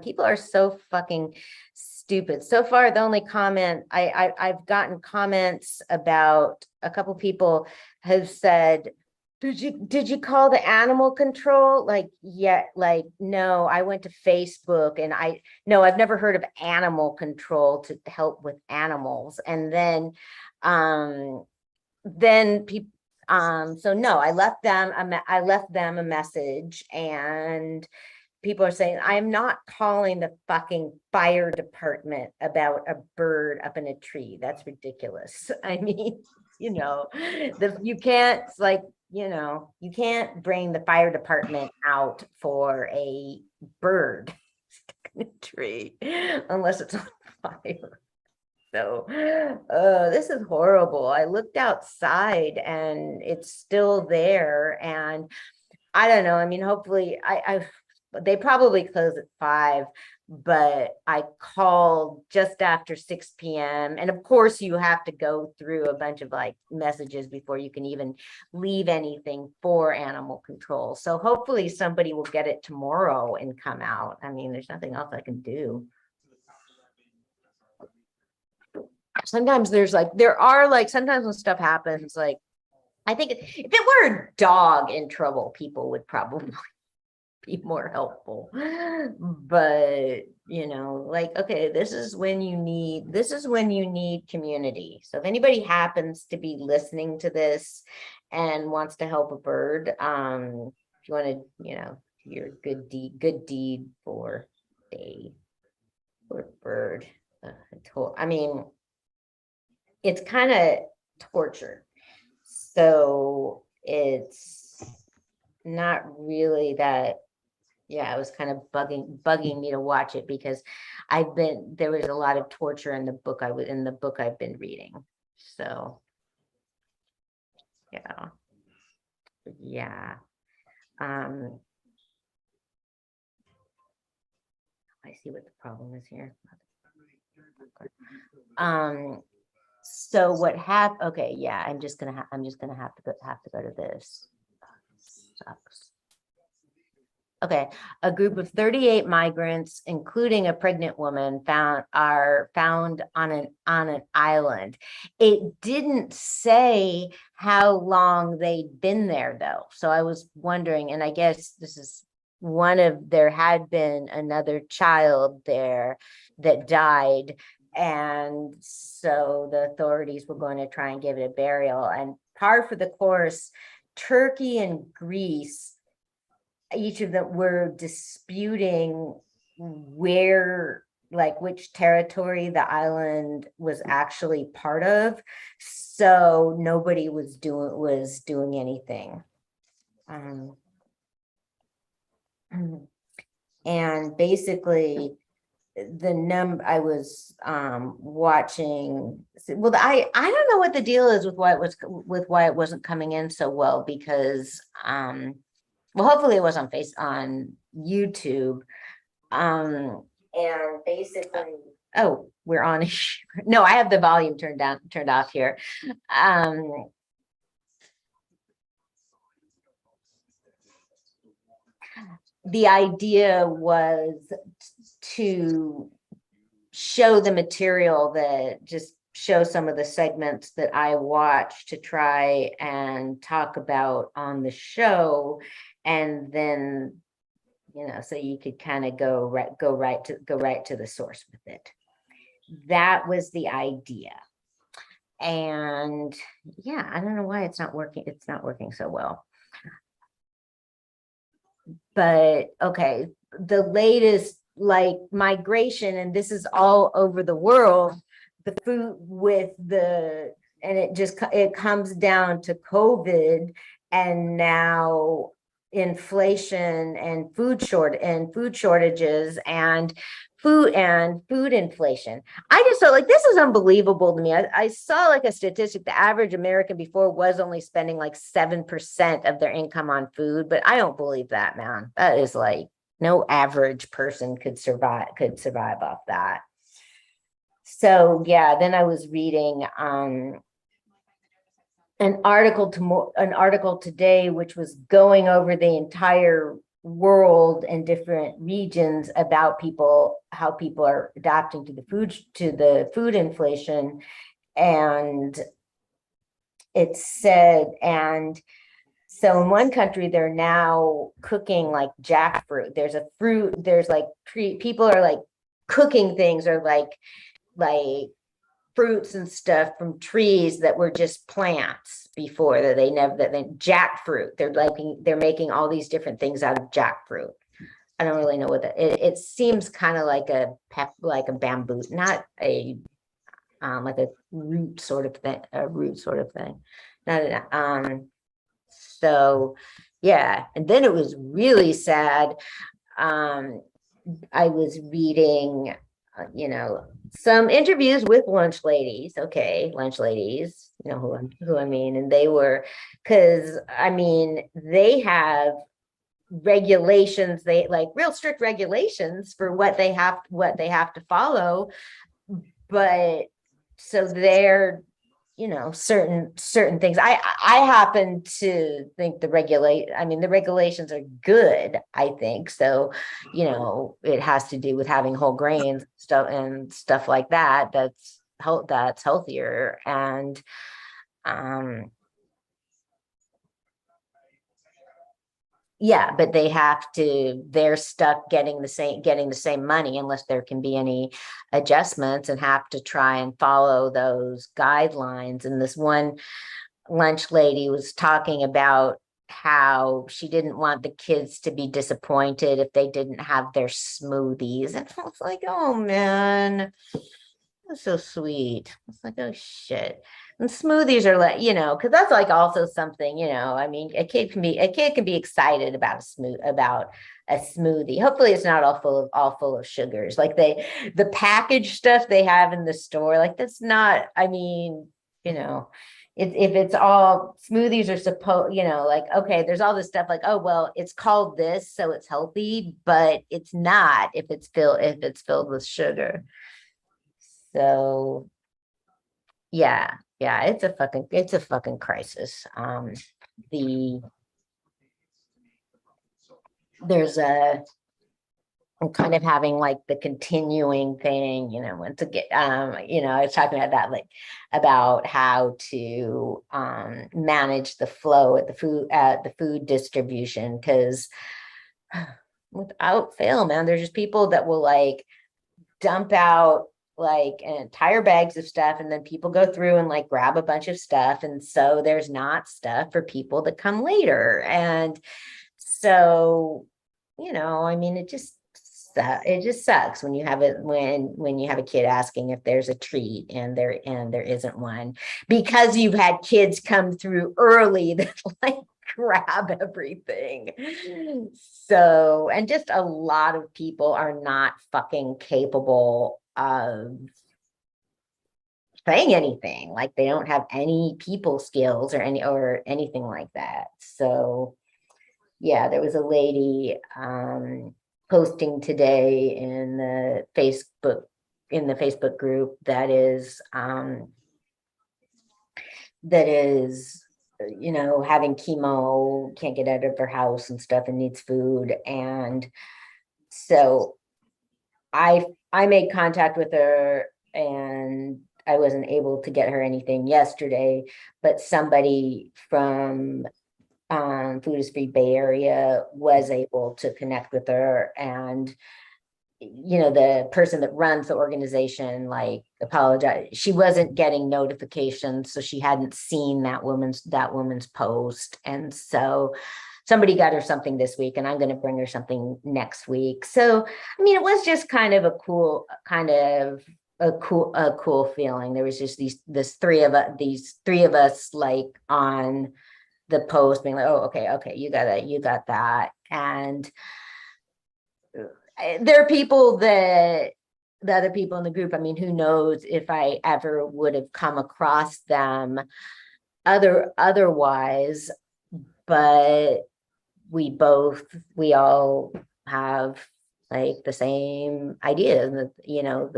People are so fucking stupid. So far, the only comment I've gotten comments about, a couple people have said, did you call the animal control? Like, yeah, like, no, I went to Facebook and no, I've never heard of animal control to help with animals. And then people, so no, I left them a message, and people are saying, I'm not calling the fucking fire department about a bird up in a tree. That's ridiculous. I mean, you can't, like, you can't bring the fire department out for a bird stuck in a tree unless it's on fire. So, this is horrible. I looked outside and it's still there, and I don't know. I mean, hopefully, they probably close at 5, but I called just after 6 p.m. And of course, you have to go through a bunch of like messages before you can even leave anything for animal control. So hopefully somebody will get it tomorrow and come out. I mean, there's nothing else I can do. Sometimes sometimes when stuff happens, like, I think if it were a dog in trouble, people would probably be more helpful. But like, okay, this is when you need community. So if anybody happens to be listening to this and wants to help a bird, if you want to, your good deed for a bird. I mean, it's kind of torture. So it's not really that. Yeah, it was kind of bugging me to watch it, because there was a lot of torture in the book I've been reading. So yeah. I see what the problem is here. So what happened? Okay, yeah, I'm just gonna have to go to this. Sucks. Okay, a group of 38 migrants, including a pregnant woman, are found on an island. It didn't say how long they'd been there though. So I was wondering, and I guess this is there had been another child there that died. And so the authorities were going to try and give it a burial. And par for the course, Turkey and Greece, each of them were disputing which territory the island was actually part of. So nobody was doing anything. And basically, I was watching. Well, I don't know what the deal is with why it wasn't coming in so well, because well, hopefully it was on YouTube. And basically, oh, we're on. No, I have the volume turned off here. The idea was to show the material, that just show some of the segments that I watched to try and talk about on the show, and then so you could kind of go right to the source with it. That was the idea. And yeah, I don't know why it's not working. It's not working so well. But okay, the latest like migration, and this is all over the world, the food with the, and it comes down to COVID and now inflation and food shortages and food inflation. I just felt like this is unbelievable to me. I saw like a statistic, the average American before was only spending like 7% of their income on food, but I don't believe that, man. That is like no average person could survive off that. So yeah, then I was reading an article today, which was going over the entire world and different regions about how people are adapting to the food inflation. And it said, and so in one country, they're now cooking like jackfruit. There's like people are like cooking things, or like fruits and stuff from trees that were just plants before, that they jackfruit. They're making all these different things out of jackfruit. I don't really know what it seems kind of like a bamboo, not a like a root sort of thing. So yeah, and then it was really sad. I was reading some interviews with lunch ladies. Okay, lunch ladies, you know who I mean, and they were, because I mean they have regulations, they like real strict regulations for what they have to follow, but so they're certain things. I happen to think the regulations are good, I think. So, it has to do with having whole grains stuff like that. That's healthier. And yeah, but they're stuck getting the same money unless there can be any adjustments, and have to try and follow those guidelines. And this one lunch lady was talking about how she didn't want the kids to be disappointed if they didn't have their smoothies. And I was like, oh man, that's so sweet. It's like, oh shit. And smoothies are like, because that's like also something, I mean, a kid can be excited about a smoothie. Hopefully it's not all full of sugars. Like the packaged stuff they have in the store, like that's not, I mean, if it's all smoothies are supposed, like, okay, there's all this stuff like, oh, well, it's called this, so it's healthy, but it's not if it's filled with sugar. So yeah, it's a fucking crisis. I'm kind of having like the continuing thing, once again, I was talking about that, like about how to manage the flow at the food distribution, because without fail, man, there's just people that will like dump out like entire bags of stuff, and then people go through and like grab a bunch of stuff, and so there's not stuff for people that come later. And so I mean, it just sucks when you have when you have a kid asking if there's a treat and there isn't one, because you've had kids come through early that like grab everything. So, and just a lot of people are not fucking capable of saying anything. Like they don't have any people skills or anything like that. So yeah, there was a lady posting today in the Facebook group that is having chemo, can't get out of her house and stuff, and needs food. And so I made contact with her, and I wasn't able to get her anything yesterday, but somebody from Food is Free Bay Area was able to connect with her, and the person that runs the organization, like, apologize. She wasn't getting notifications, so she hadn't seen that woman's post. And so somebody got her something this week, and I'm going to bring her something next week. So, I mean, it was just kind of a cool feeling. There was just these three of us like on the post being like, oh, okay, you got that. And there are people that the other people in the group, I mean, who knows if I ever would have come across them otherwise, but we all have like the same ideas, the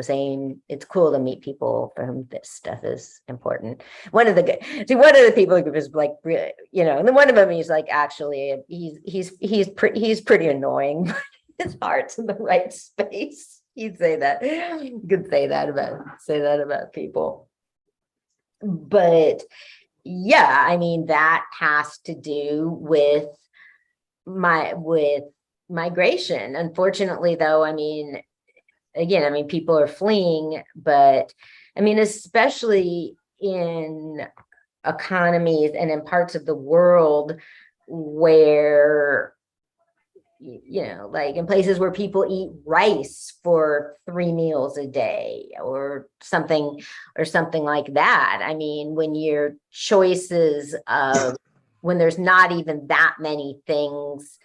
same. It's cool to meet people for whom this stuff is important. One of the people in the group is like, and then one of them, he's like, actually, he's pretty annoying. His heart's in the right space. You could say that about people. But yeah, I mean, that has to do with migration. Unfortunately, though, I mean, again, people are fleeing, but I mean, especially in economies and in parts of the world where, like in places where people eat rice for 3 meals a day or something like that. I mean, when your choices of when there's not even that many things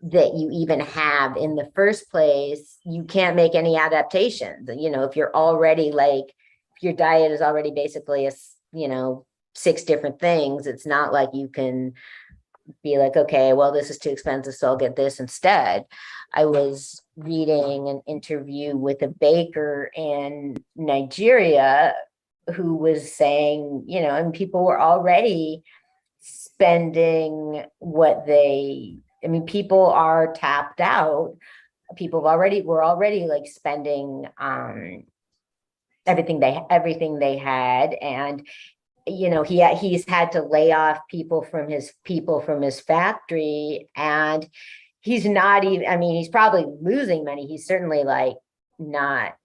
that you even have in the first place, you can't make any adaptations. If you're already if your diet is already basically 6 different things, it's not like you can be like, okay, well, this is too expensive, so I'll get this instead. I was reading an interview with a baker in Nigeria who was saying, and people were already spending people are tapped out. People were already like spending everything they had, and he's had to lay off people from his factory, and he's not even, he's probably losing money. He's certainly like not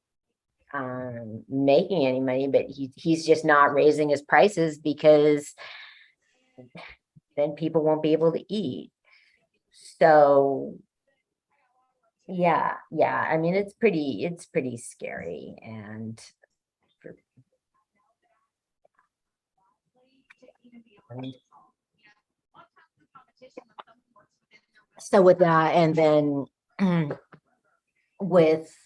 making any money, but he's just not raising his prices because then people won't be able to eat. So yeah, it's pretty scary. And so with that, and then with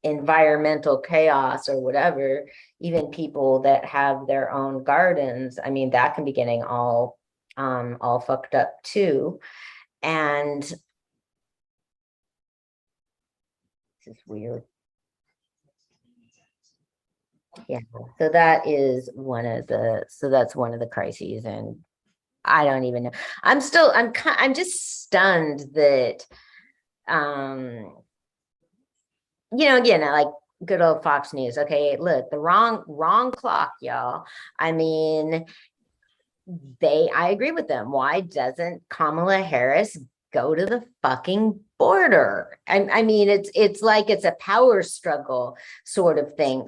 environmental chaos or whatever, even people that have their own gardens, that can be getting all fucked up too. And this is weird. Yeah, so that's one of the crises. And I don't even know. I'm just stunned that, again, like good old Fox News. Okay, look, the wrong clock, y'all. I agree with them. Why doesn't Kamala Harris go to the fucking border? It's like it's a power struggle sort of thing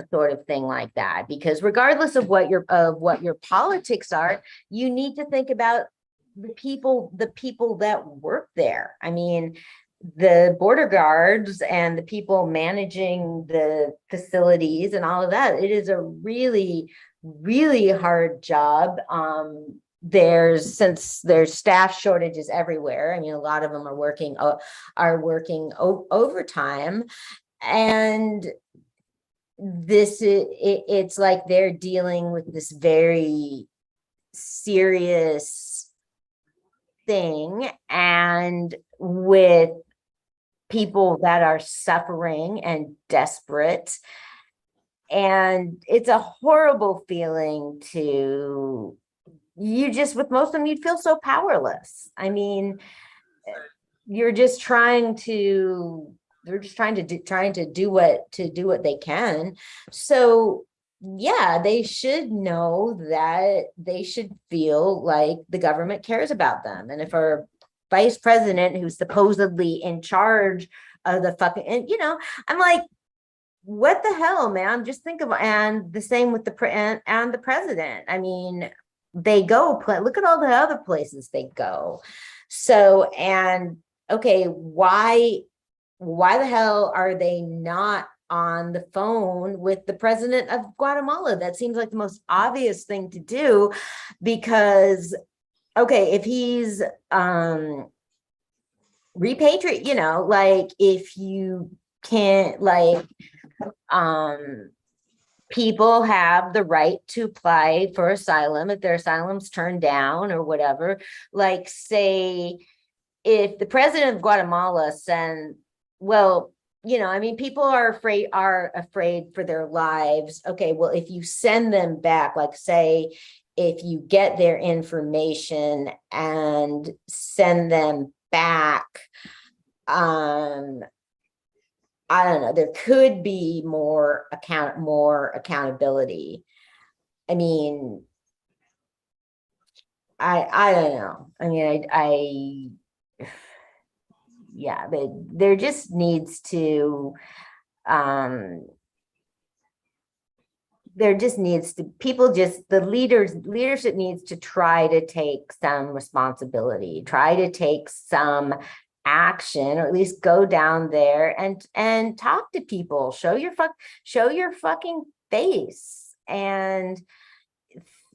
like that, because regardless of what your politics are, you need to think about the people that work there. The border guards and the people managing the facilities and all of that, it is a really, really hard job. Since there's staff shortages everywhere. A lot of them are working overtime, and it's like they're dealing with this very serious thing, and with people that are suffering and desperate. And it's a horrible feeling with most of them, you'd feel so powerless. They're just trying to do what they can. So yeah, they should know that they should feel like the government cares about them. And if our vice president, who's supposedly in charge the fucking, and I'm like, what the hell, man? Just think of, and the same with and the president. I mean, they go look at all the other places they go. So, and okay, why the hell are they not on the phone with the president of Guatemala? That seems like the most obvious thing to do, because okay, if he's repatriate, like if you can't, like people have the right to apply for asylum if their asylum's turned down or whatever. Like, say if the president of Guatemala I mean, people are afraid for their lives. Okay, well, if you send them back, like say if you get their information and send them back, I don't know, there could be more accountability. I mean, I don't know. I mean, yeah, but there just needs to leadership needs to try to take some responsibility, try to take some action, or at least go down there and talk to people, show your fucking face. And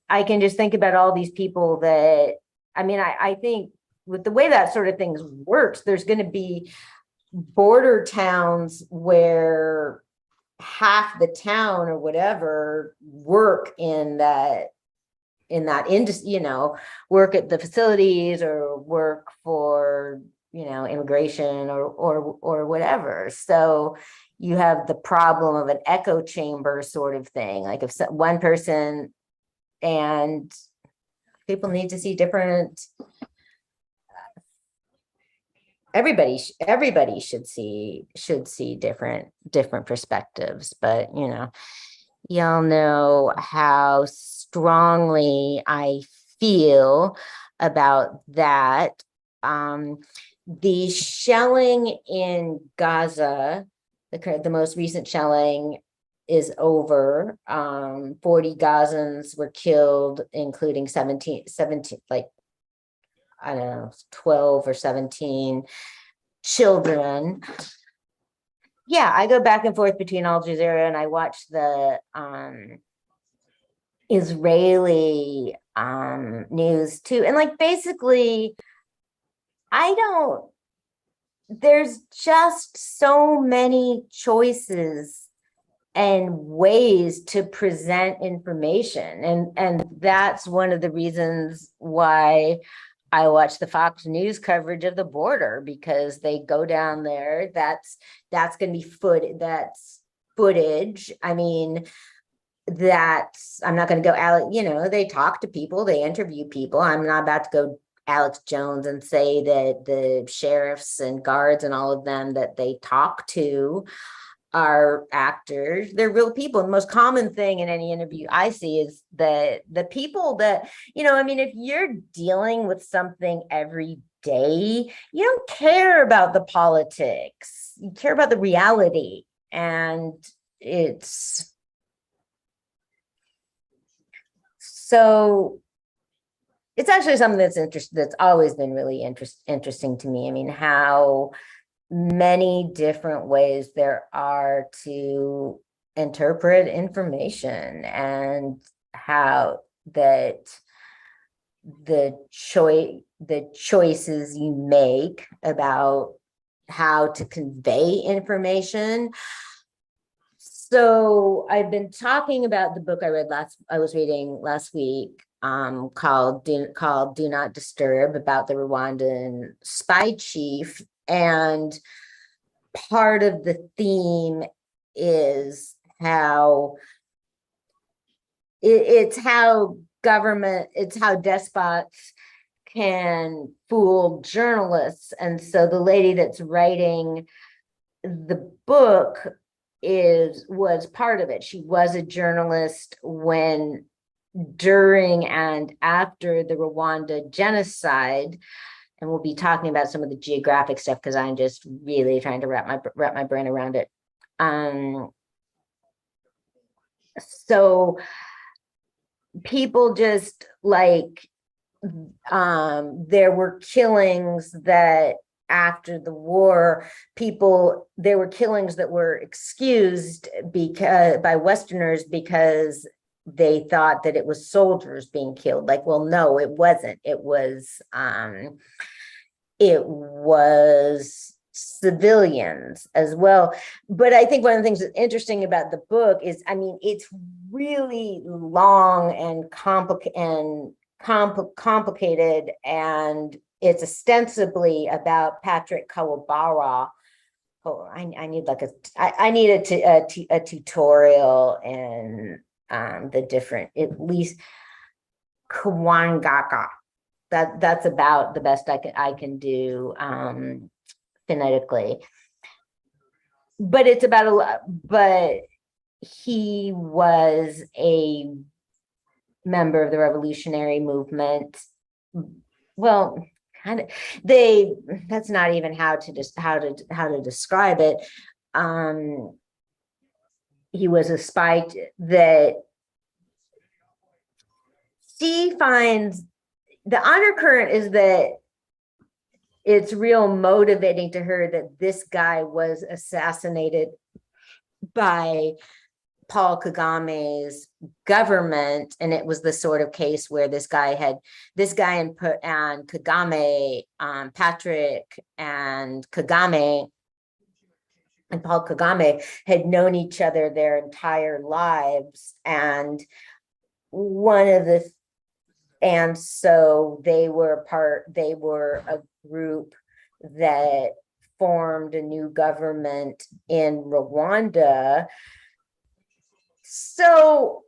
I can just think about all these people that, I mean, I think with the way that sort of things works, there's going to be border towns where half the town or whatever work in that industry, work at the facilities or work for immigration or whatever. So you have the problem of an echo chamber sort of thing. Like if one person, and people need to see different, everybody should see different perspectives. But y'all know how strongly I feel about that. The shelling in Gaza, the most recent shelling is over. 40 Gazans were killed, including 17, like, I don't know, 12 or 17 children. Yeah, I go back and forth between Al Jazeera and I watch the Israeli news too. And like, basically, there's just so many choices and ways to present information. And that's one of the reasons why I watch the Fox News coverage of the border, because they go down there. That's going to be that's footage. I mean, I'm not going to go, they talk to people, they interview people. I'm not about to go Alex Jones and say that the sheriffs and guards and all of them that they talk to are actors. They're real people. The most common thing in any interview I see is the people that, I mean, if you're dealing with something every day, you don't care about the politics. You care about the reality. And it's so it's actually something that's always been really interesting to me. I mean, how many different ways there are to interpret information, and how that the choices you make about how to convey information. So I've been talking about the book I was reading last week, called Do Not Disturb, about the Rwandan spy chief. And part of the theme is how it's how despots can fool journalists. And so the lady that's writing the book was part of it. She was a journalist during and after the Rwanda genocide. and we'll be talking about some of the geographic stuff because I'm just really trying to wrap my brain around it. So people just like, there were killings that after the war, there were killings that were excused because by Westerners because they thought that it was soldiers being killed. Like, well, no, it wasn't. It was civilians as well. But I think one of the things that's interesting about the book is, I mean, it's really long and complicated, and it's ostensibly about Patrick Kawabara. Oh, I need like I need a tutorial in the different, at least Kawangaka. That's about the best I can do phonetically. But it's about but he was a member of the revolutionary movement. Well, kind of, that's not even how to describe it. He was a spy that she finds. The undercurrent is that it's real motivating to her that this guy was assassinated by Paul Kagame's government, and it was the sort of case where this guy and Kagame, Patrick and Kagame and Paul Kagame had known each other their entire lives, and so they were a group that formed a new government in Rwanda. So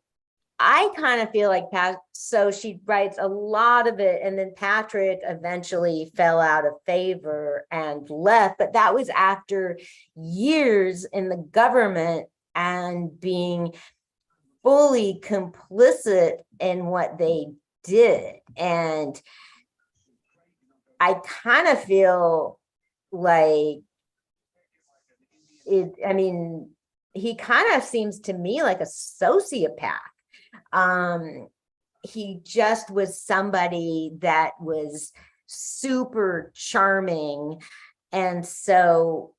I kind of feel like so she writes a lot of it, and then Patrick eventually fell out of favor and left, but that was after years in the government and being fully complicit in what they did. And I kind of feel like he kind of seems to me like a sociopath. He just was somebody that was super charming. And so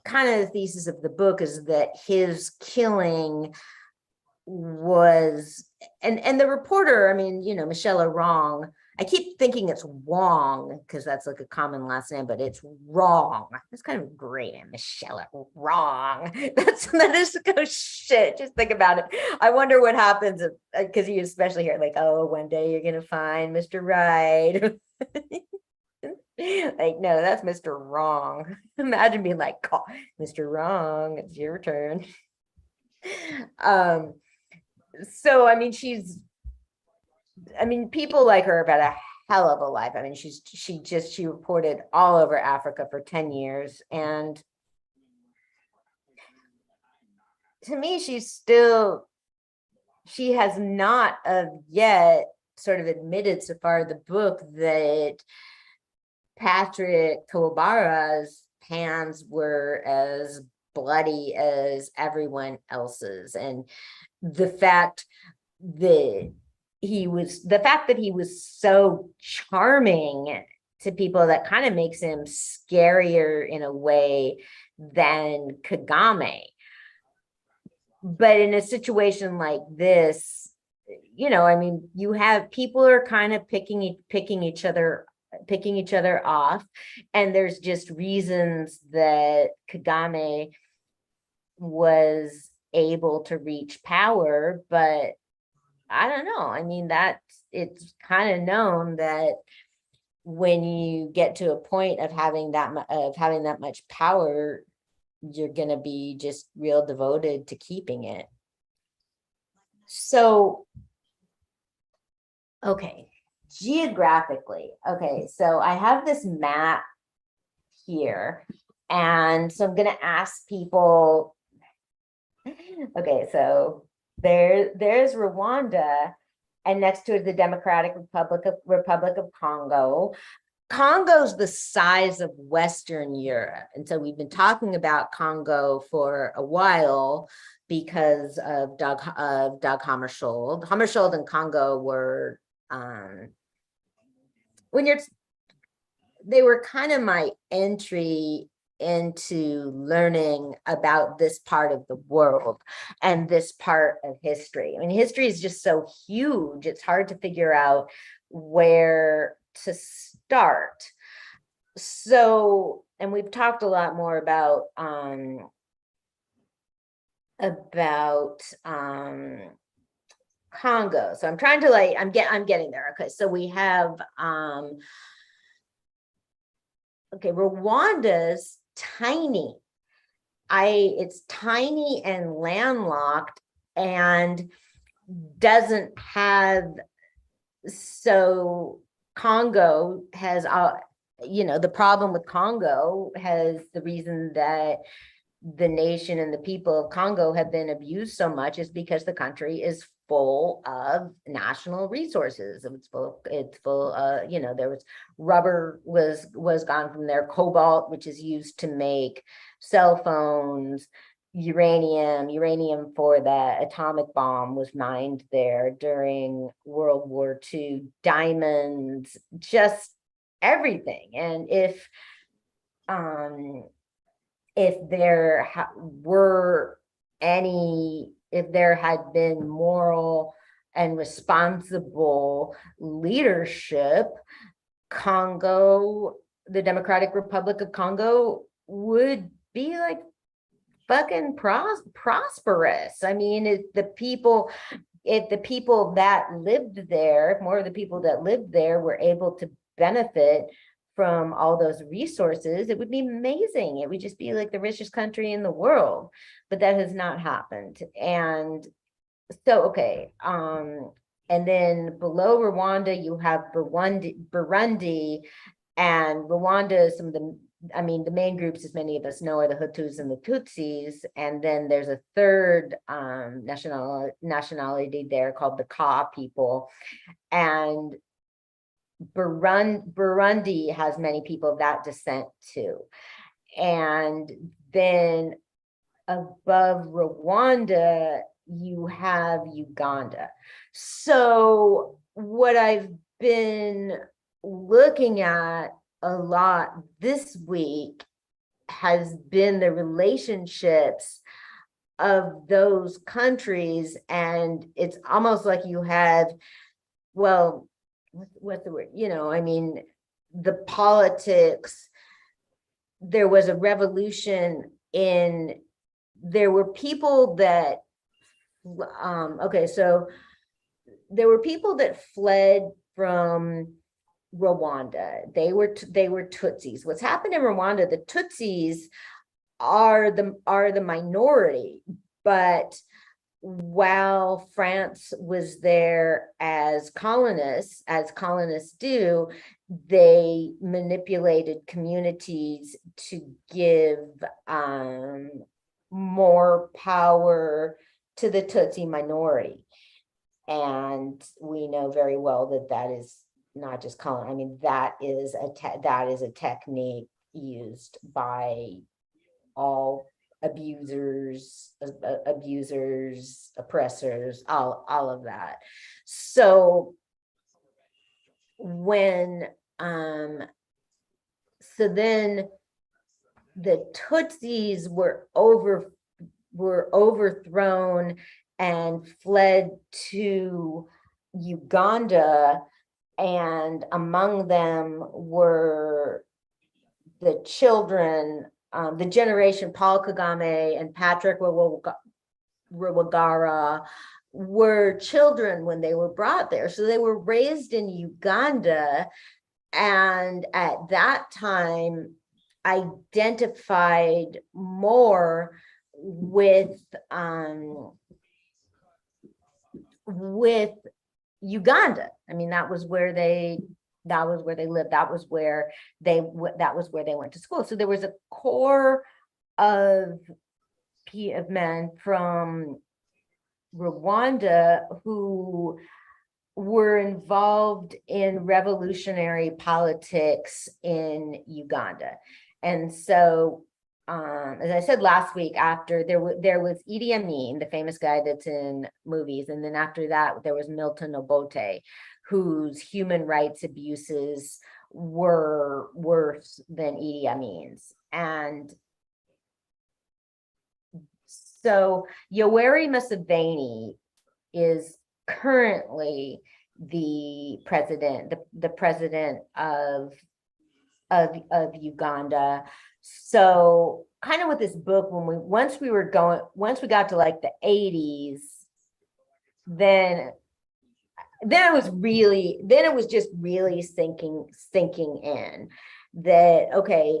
kind of the thesis of the book is that his killing was, and the reporter, Michelle Wrong, I keep thinking it's Wong because that's like a common last name, but it's Wrong. That's kind of great. Michelle Wrong. That is oh shit. Just think about it. I wonder what happens because you especially hear like, oh, one day you're gonna find Mr. Right. Like, no, that's Mr. Wrong. Imagine being like, oh, Mr. Wrong, it's your turn. So people like her about a hell of a life. She reported all over Africa for 10 years. And to me, she has not yet sort of admitted so far in the book that Patrick Kawabara's hands were as bloody as everyone else's. And the fact that he was so charming to people, that kind of makes him scarier in a way than Kagame. But in a situation like this, you have people are kind of picking each other off, and there's just reasons that Kagame was able to reach power. But I don't know. It's kind of known that when you get to a point of having that much power, you're going to be just real devoted to keeping it. So, okay, geographically. Okay, so I have this map here, and so I'm going to ask people. Okay, so there's Rwanda, and next to it the Democratic Republic of Congo. Congo's the size of Western Europe. And so we've been talking about Congo for a while because of Doug Hammarskjöld. Hammarskjöld and Congo were, they were kind of my entry into learning about this part of the world and this part of history. I mean, history is just so huge. It's hard to figure out where to start. So, and we've talked a lot more about Congo. So I'm trying to I'm getting there. Okay, so we have okay, Rwanda's tiny. It's tiny and landlocked and doesn't have, so Congo has, the problem with Congo has the reason that the nation and the people of Congo have been abused so much is because the country is full of national resources. It's full, there was rubber was gone from there, cobalt, which is used to make cell phones, uranium for the atomic bomb was mined there during World War II, diamonds, just everything. And if there had been moral and responsible leadership, Congo, the Democratic Republic of Congo, would be like fucking prosperous. I mean, if the people that lived there, if more of the people that lived there were able to benefit from all those resources, it would be amazing. It would just be like the richest country in the world, but that has not happened. And so, okay. And then below Rwanda, you have Burundi, and Rwanda, the main groups, as many of us know, are the Hutus and the Tutsis. And then there's a third nationality there called the Ka people. And Burundi has many people of that descent too. And then above Rwanda, you have Uganda. So what I've been looking at a lot this week has been the relationships of those countries. And it's almost like you had, well, what's the word? The politics, there was a revolution there were people that, so there were people that fled from Rwanda. They were Tutsis. What's happened in Rwanda, the Tutsis are the minority, but while France was there as colonists do, they manipulated communities to give more power to the Tutsi minority. And we know very well that is not just colon. I mean, that is a technique used by all abusers, oppressors, all of that. So when so then the Tutsis were overthrown and fled to Uganda, and among them were the children, the generation Paul Kagame and Patrick Rwigara were children when they were brought there. So they were raised in Uganda, and at that time identified more with Uganda. I mean, that was where they lived. That was where they went to school. So there was a core of men from Rwanda who were involved in revolutionary politics in Uganda. And so, as I said last week, after there was Idi Amin, the famous guy that's in movies, and then after that there was Milton Obote, whose human rights abuses were worse than Idi Amin's. And so Yoweri Museveni is currently the president, the president of Uganda. So kind of with this book, once we got to like the 80s, then it was just really sinking in that, okay,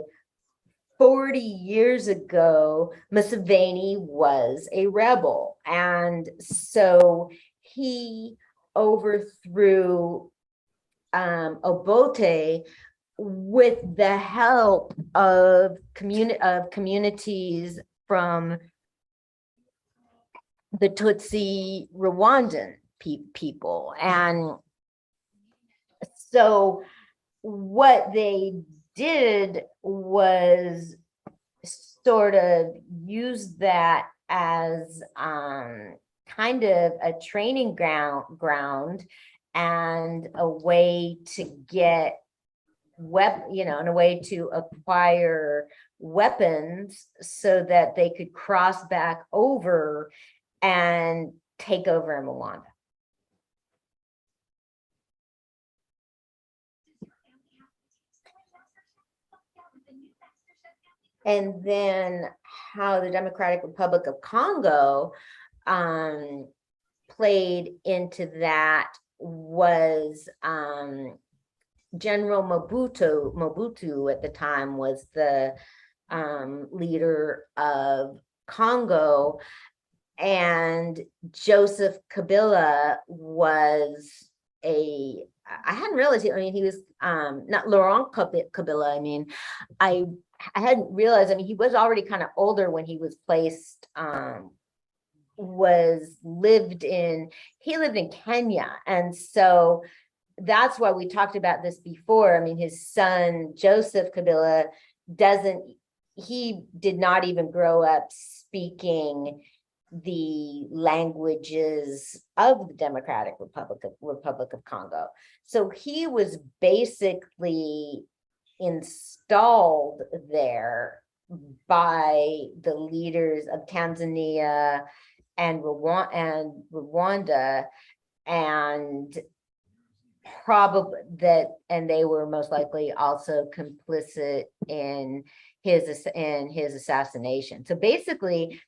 40 years ago, Museveni was a rebel. And so he overthrew Obote with the help of communities from the Tutsi Rwandan people. And so what they did was sort of use that as kind of a training ground and a way to get and a way to acquire weapons so that they could cross back over and take over in Rwanda. And then how the Democratic Republic of Congo played into that was General Mobutu at the time was the leader of Congo, and Joseph Kabila was I hadn't realized, he was not Laurent Kabila, I hadn't realized, he was already kind of older when he was placed, he lived in Kenya. And so that's why we talked about this before. His son, Joseph Kabila, he did not even grow up speaking the languages of the Democratic Republic of Congo. So he was basically installed there by the leaders of Tanzania and Rwanda, and they were most likely also complicit in his assassination. So basically,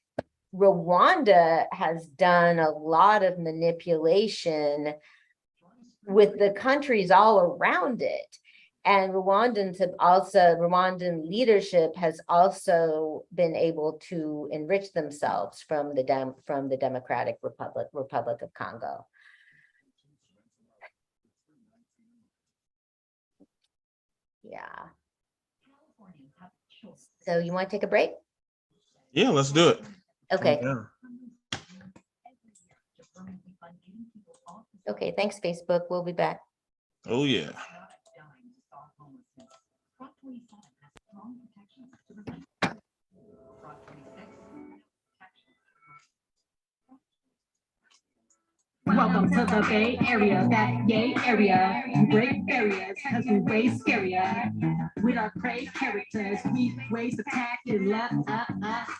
Rwanda has done a lot of manipulation with the countries all around it. And Rwandan leadership has also been able to enrich themselves from the Democratic Republic of Congo. Yeah. So you want to take a break? Yeah, let's do it. Okay. Yeah. Okay, thanks, Facebook. We'll be back. Oh, yeah. Welcome to the Bay Area, that gay area. We break barriers because we way scarier. We don't crave characters, we way spectacular.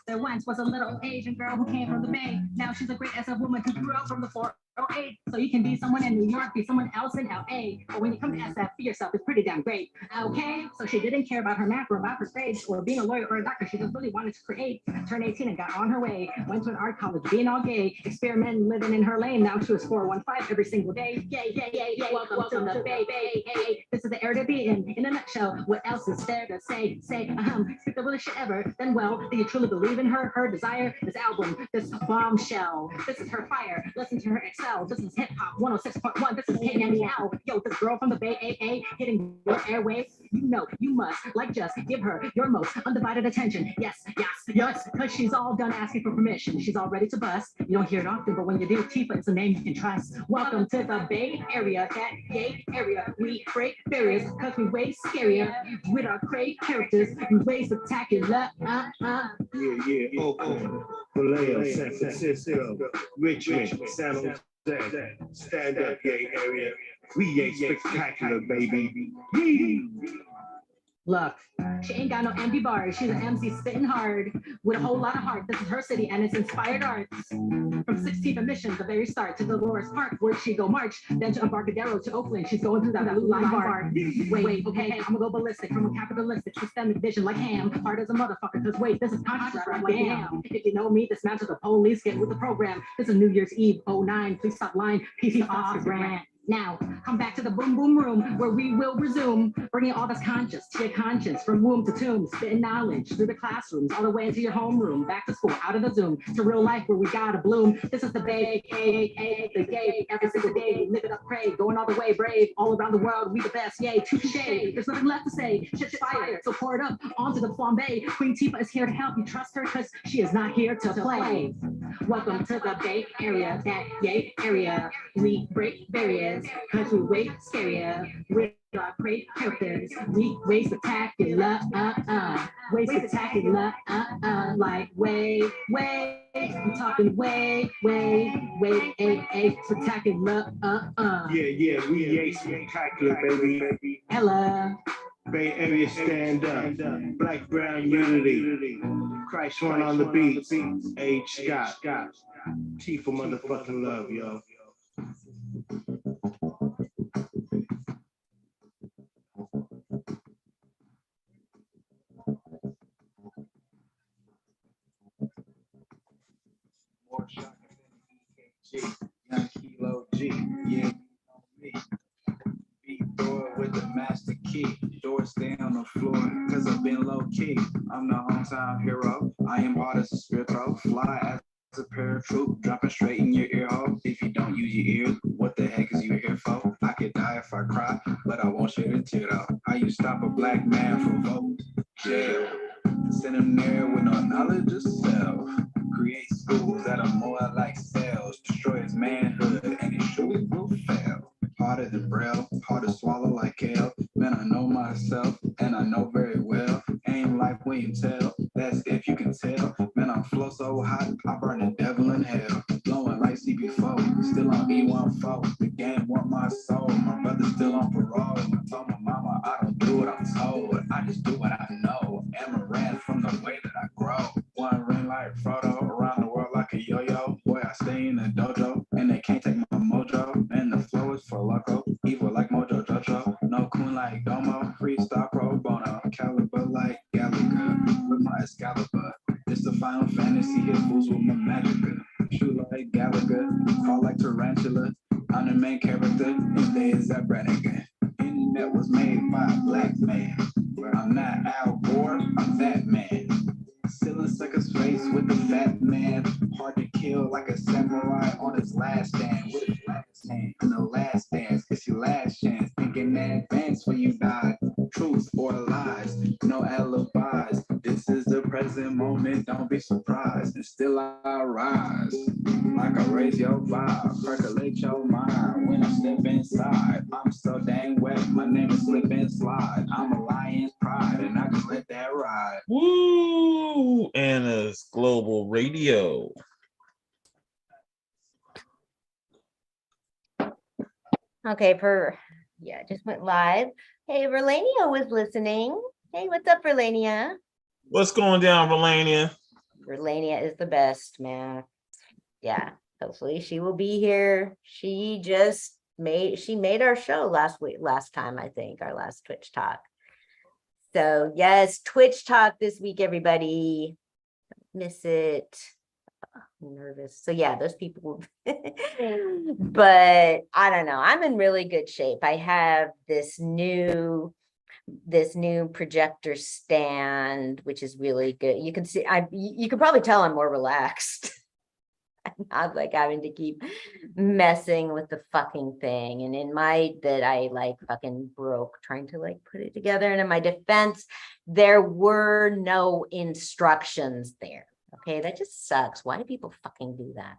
There once was a little Asian girl who came from the Bay. Now she's a great as a woman who grew up from the 408. So you can be someone in New York, be someone else in LA. But when you come to SF, be yourself, it's pretty damn great. Okay, so she didn't care about her math or about her grades or being a lawyer or a doctor. She just really wanted to create. Turned 18 and got on her way. Went to an art college, being all gay, experimenting, living in her lane. Now she was 415 every single day. Yay, yay, yay, yay. Welcome to the Bay. Hey, this is the air to be in a nutshell. What else is there to say? Speak the realest shit ever. Then well, do you truly believe in her desire? This album, this bombshell. This is her fire. Listen to her excel. This is hip hop 106.1. This is KMEL. Yo, this girl from the Bay, hitting your airwaves. you know you must, like, just give her your most undivided attention. Yes, yes, yes, because she's all done asking for permission. She's all ready to bust. You don't hear it often, but when you do, Tifa, it's a name you can trust. Welcome to the Bay Area, that gay area. We break barriers because we way scarier. With our great characters, we way spectacular. Yeah, Oakland, Vallejo, San Francisco, Richmond, San Jose. Stand up, gay area. We ain't spectacular, baby. Look, she ain't got no empty bars. She's an MC spitting hard with a whole lot of heart. This is her city and it's inspired arts. From 16th and Mission, the very start, to Dolores Park, where she go march, then to Embarcadero to Oakland. She's going through that blue line bar. Wait, okay, I'm gonna go ballistic from a capitalistic systemic vision like ham. Hard as a motherfucker, cause wait, this is conscious rap like damn. If you know me, dismantle the police, get with the program. This is New Year's Eve, 09. Please stop lying. PC off brand. Now, come back to the boom boom room where we will resume, bringing all that's conscious to your conscience, from womb to tomb, spitting knowledge through the classrooms, all the way into your homeroom, back to school, out of the Zoom, to real life where we gotta bloom. This is the Bay, the gay, every single day, we live it up, pray, going all the way, brave, all around the world, we the best, yay, touche. There's nothing left to say, shit's fire, so pour it up onto the flambe. Queen Tifa is here to help you, trust her, cause she is not here to play. Welcome to the Bay Area, that gay area, we break barriers. Cause we way scarier with our great characters. We way spectacular, way spectacular, like way, I'm talking way, spectacular, Yeah, we ain't spectacular, baby. Ella. Bay Area stand up, black, brown unity. Christ one on the beat, H. Scott, T for motherfucking love, yo. More shocking than EKG, Young Kilo G, yeah, me. Beat door with the master key, doors stay on the floor, cause I've been low key. I'm the hometown hero, I am hard as a spitball, fly as a paratroop, dropping straight in your ear hole. If you don't use your ears, what the heck is you here for? I could die if I cry, but I won't shed a tear though. How you stop a black man from vote? Jail. Send him there with no knowledge of self. Create schools that are more like cells. Destroy his manhood and he surely will fail. Harder than braille, hard to swallow like kale. Man, I know myself and I know very well. Aim like William Tell, that's if you can tell. Man, I'm flow so hot, I burn the devil in hell. Blowing like CP4, still on E14. The game want my soul, my brother's still on parole. I told my mama I don't do what I'm told, I just do what I know. Emma ran from the way that I grow. One ring like Frodo, around the world like a yo-yo. Boy, I stay in the dojo, and they can't take my mojo. And the flow is for loco, evil like Mojo Jojo. No coon like Domo, freestyle pro bono. Caliber like Gallagher, with my Excalibur. It's the Final Fantasy, hit fools with my magica. Shoot like Gallagher, fall like Tarantula. I'm the main character, and there's that Brannigan. Internet was made by a black man. I'm not Al Gore, I'm that man. Stealing sucker's face with the fat man. Hard to kill like a samurai on his last stand. With his last hand in the last dance. It's your last chance. Thinking in advance when you die. Truth or lies, no alibis. This is the present moment, don't be surprised. And still I rise. Like I raise your vibe, percolate your mind. When I step inside, I'm so dang wet. My name is Slip and Slide. I'm a lion's pride, and I just let that ride. Woo! Anna's Global Radio. Okay, yeah, just went live. Hey, Verlania was listening. Hey, what's up, Verlania? What's going down, Verlania? Verlania is the best, man. Yeah, hopefully she will be here. She made our show last time, I think, our last Twitch Talk. So yes, Twitch Talk this week, everybody. Don't miss it. I'm nervous. So yeah, those people but I don't know. I'm in really good shape. I have this new projector stand, which is really good. You can see you can probably tell I'm more relaxed. Not like having to keep messing with the fucking thing. And in my that I like fucking broke trying to like put it together. And in my defense, there were no instructions there. Okay, that just sucks. Why do people fucking do that?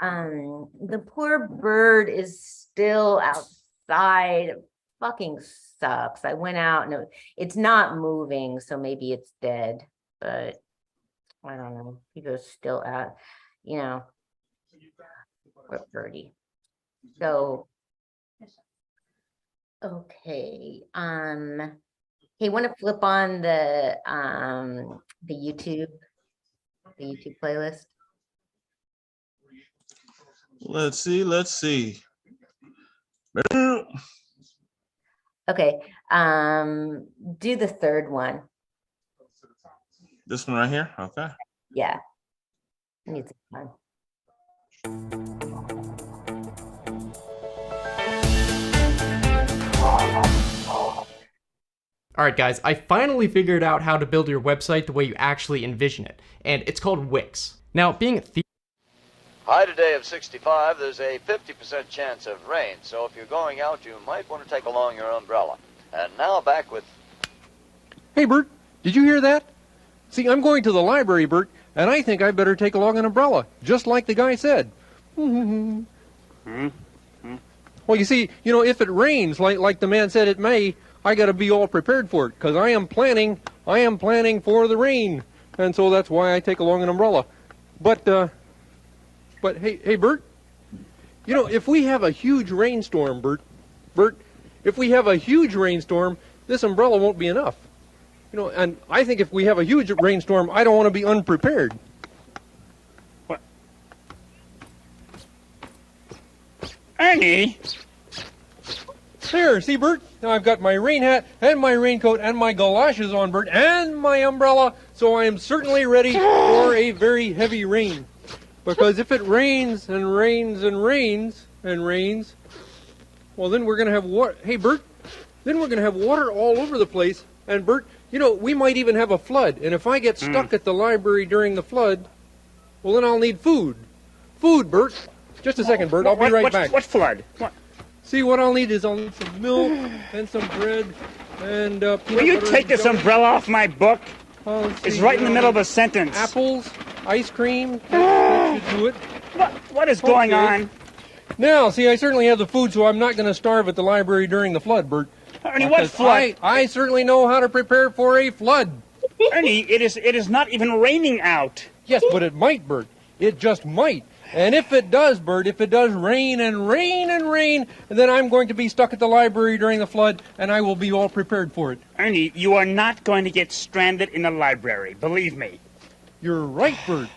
The poor bird is still outside. It fucking sucks. I went out and it's not moving, so maybe it's dead, but I don't know. People are still out, you know. Poor birdie. So okay. Hey, want to flip on the YouTube playlist? Let's see. Okay. Do the third one. This one right here. Okay. Yeah. Needs time. All right, guys, I finally figured out how to build your website the way you actually envision it, and it's called Wix. Now, being a High today of 65, there's a 50% chance of rain, so if you're going out, you might want to take along your umbrella. And now back with... Hey, Bert, did you hear that? See, I'm going to the library, Bert, and I think I better take along an umbrella, just like the guy said. Well, you see, if it rains like the man said it may, I got to be all prepared for it, because I am planning for the rain, and so that's why I take along an umbrella. But hey, Bert, if we have a huge rainstorm, Bert, if we have a huge rainstorm, this umbrella won't be enough. And I think if we have a huge rainstorm, I don't want to be unprepared. What? Ernie? There, see, Bert? Now I've got my rain hat and my raincoat and my galoshes on, Bert, and my umbrella, so I am certainly ready for a very heavy rain. Because if it rains and rains and rains and rains, well, then we're going to have water. Hey, Bert, then we're going to have water all over the place. And, Bert, we might even have a flood. And if I get stuck at the library during the flood, well, then I'll need food. Food, Bert. Just a second, Bert. I'll be right back. What flood? What? See, what I'll need is some milk and some bread and peanut butter. Will you take this umbrella off my book? It's right in the middle of a sentence. Apples, ice cream, that should do it. What is going on? Now, see, I certainly have the food, so I'm not going to starve at the library during the flood, Bert. Ernie, what flood? I certainly know how to prepare for a flood. Ernie, it is not even raining out. Yes, but it might, Bert. It just might. And if it does, Bert, if it does rain and rain and rain, then I'm going to be stuck at the library during the flood, and I will be all prepared for it. Ernie, you are not going to get stranded in the library, believe me. You're right, Bert.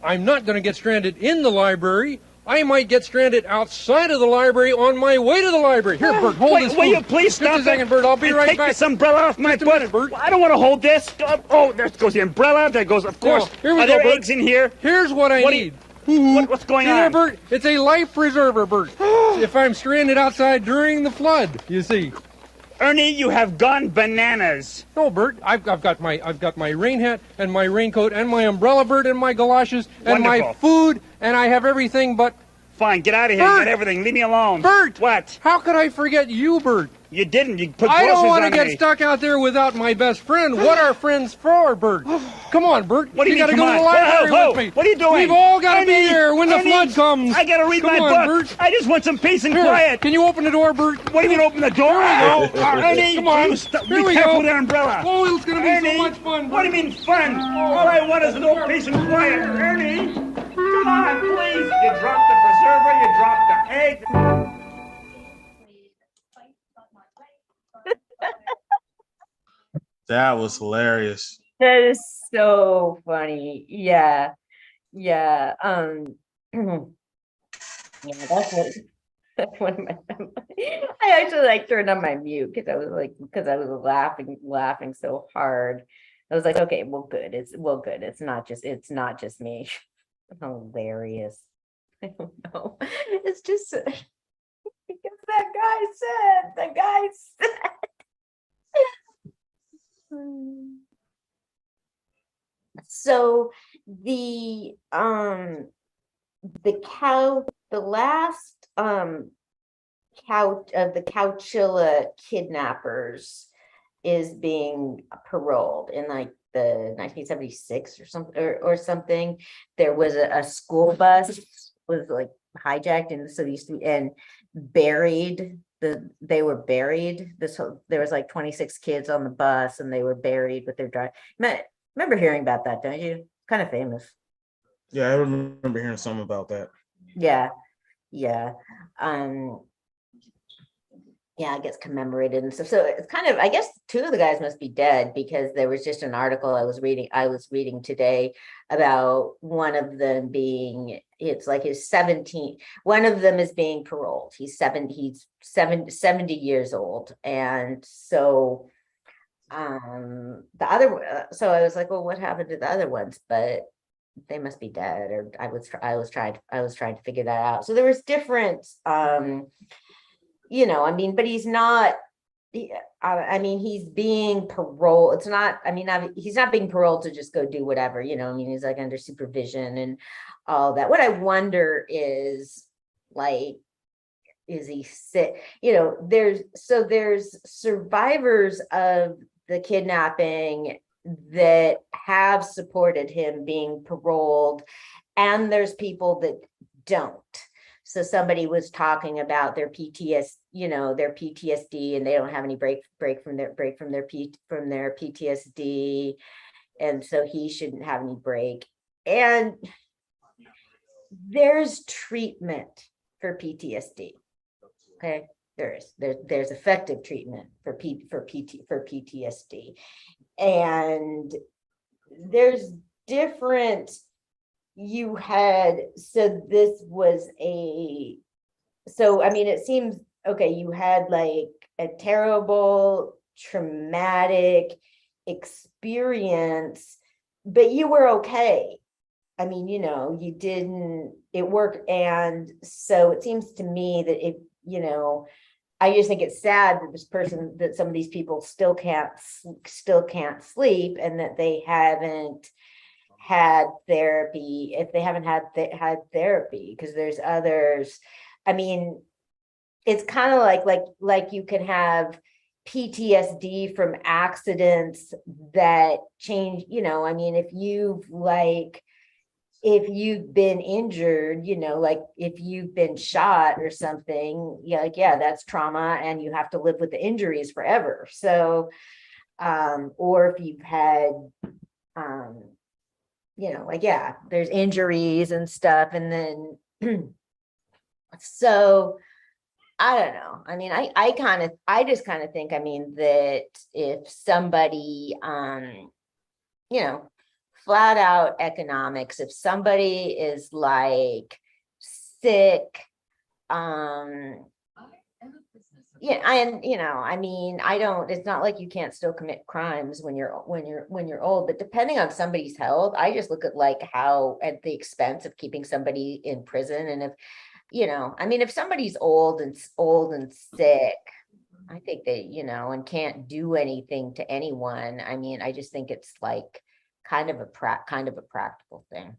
I'm not going to get stranded in the library. I might get stranded outside of the library on my way to the library. Here, Bert, hold this food. Will you please stop Just a second, Bert. I'll be right take back. Take this umbrella off my butt. Bert. I don't want to hold this. Oh, there goes the umbrella. There goes, of course. Now, here we are go, there Bert. eggs in here? Here's what I need. What's going on? There, Bert? It's a life preserver, Bert. If I'm stranded outside during the flood, you see. Ernie, you have gone bananas. No, Bert. I've got my rain hat and my raincoat and my umbrella, Bert, and my galoshes and my food, and I have everything but. Fine, get out of here. Bert! Get everything. Leave me alone. Bert! What? How could I forget you, Bert? You didn't. You put I don't want to get stuck out there without my best friend. What are friends for, Bert? Come on, Bert. What do you got to mean, go come to the on? library Whoa, with me. What are you doing? We've all got to be Ernie, there when the Ernie, flood comes. I got to read Come my on, book. Bert. I just want some peace and Here, quiet. Can you open the door, Bert? What do you mean open the door? Here we go. Ernie, Come on. Here we go. With that umbrella. Oh, it's going to be Ernie, so much fun. What do you mean fun? All I want is a little peace and quiet. Ernie, come on, please. You dropped the preserver. You dropped the egg. That was hilarious. That is so funny. Yeah. Yeah. Yeah, that's one of my I actually turned on my mute because I was laughing so hard. I was like, okay, well good. It's not just me. Hilarious. I don't know. It's just because that guy said so the the last Couchilla kidnappers is being paroled in like the 1976 or something or something. There was a school bus was like hijacked, and so these three and buried. They were buried. There was like 26 kids on the bus, and they were buried with their drive. Remember hearing about that, don't you? Kind of famous. Yeah, I remember hearing something about that. Yeah. Yeah, I guess commemorated and stuff. So it's kind of, I guess two of the guys must be dead, because there was just an article I was reading today about one of them being, it's like his 17, one of them is being paroled. He's 70 years old. And so the other, so I was like, well, what happened to the other ones? But they must be dead, or I was trying to figure that out. So there was different I mean, but he's not, I mean, he's being paroled. It's not, I mean, he's not being paroled to just go do whatever, I mean, he's like under supervision and all that. What I wonder is like, is he sick? There's survivors of the kidnapping that have supported him being paroled, and there's people that don't. So somebody was talking about their PTSD, and they don't have any break from their PTSD, and so he shouldn't have any break. And there's treatment for PTSD. Okay, there's effective treatment for PTSD, and there's different. You had, so I mean, it seems, okay, you had like a terrible, traumatic experience, but you were okay. I mean, it worked. And so it seems to me that I just think it's sad that some of these people still can't sleep, and that they haven't had therapy, if they haven't had therapy, because there's others. I mean, it's kind of like you can have PTSD from accidents that change, I mean, if you've been injured, like if you've been shot or something, yeah, that's trauma, and you have to live with the injuries forever. So or if you've had there's injuries and stuff, and then so I don't know. I mean, I just kind of think, I mean, that if somebody flat out economics, if somebody is like sick, I mean, it's not like you can't still commit crimes when you're old, but depending on somebody's health, I just look at like how at the expense of keeping somebody in prison. And if, I mean, if somebody's old and sick, I think that, and can't do anything to anyone. I mean, I just think it's like kind of a practical thing.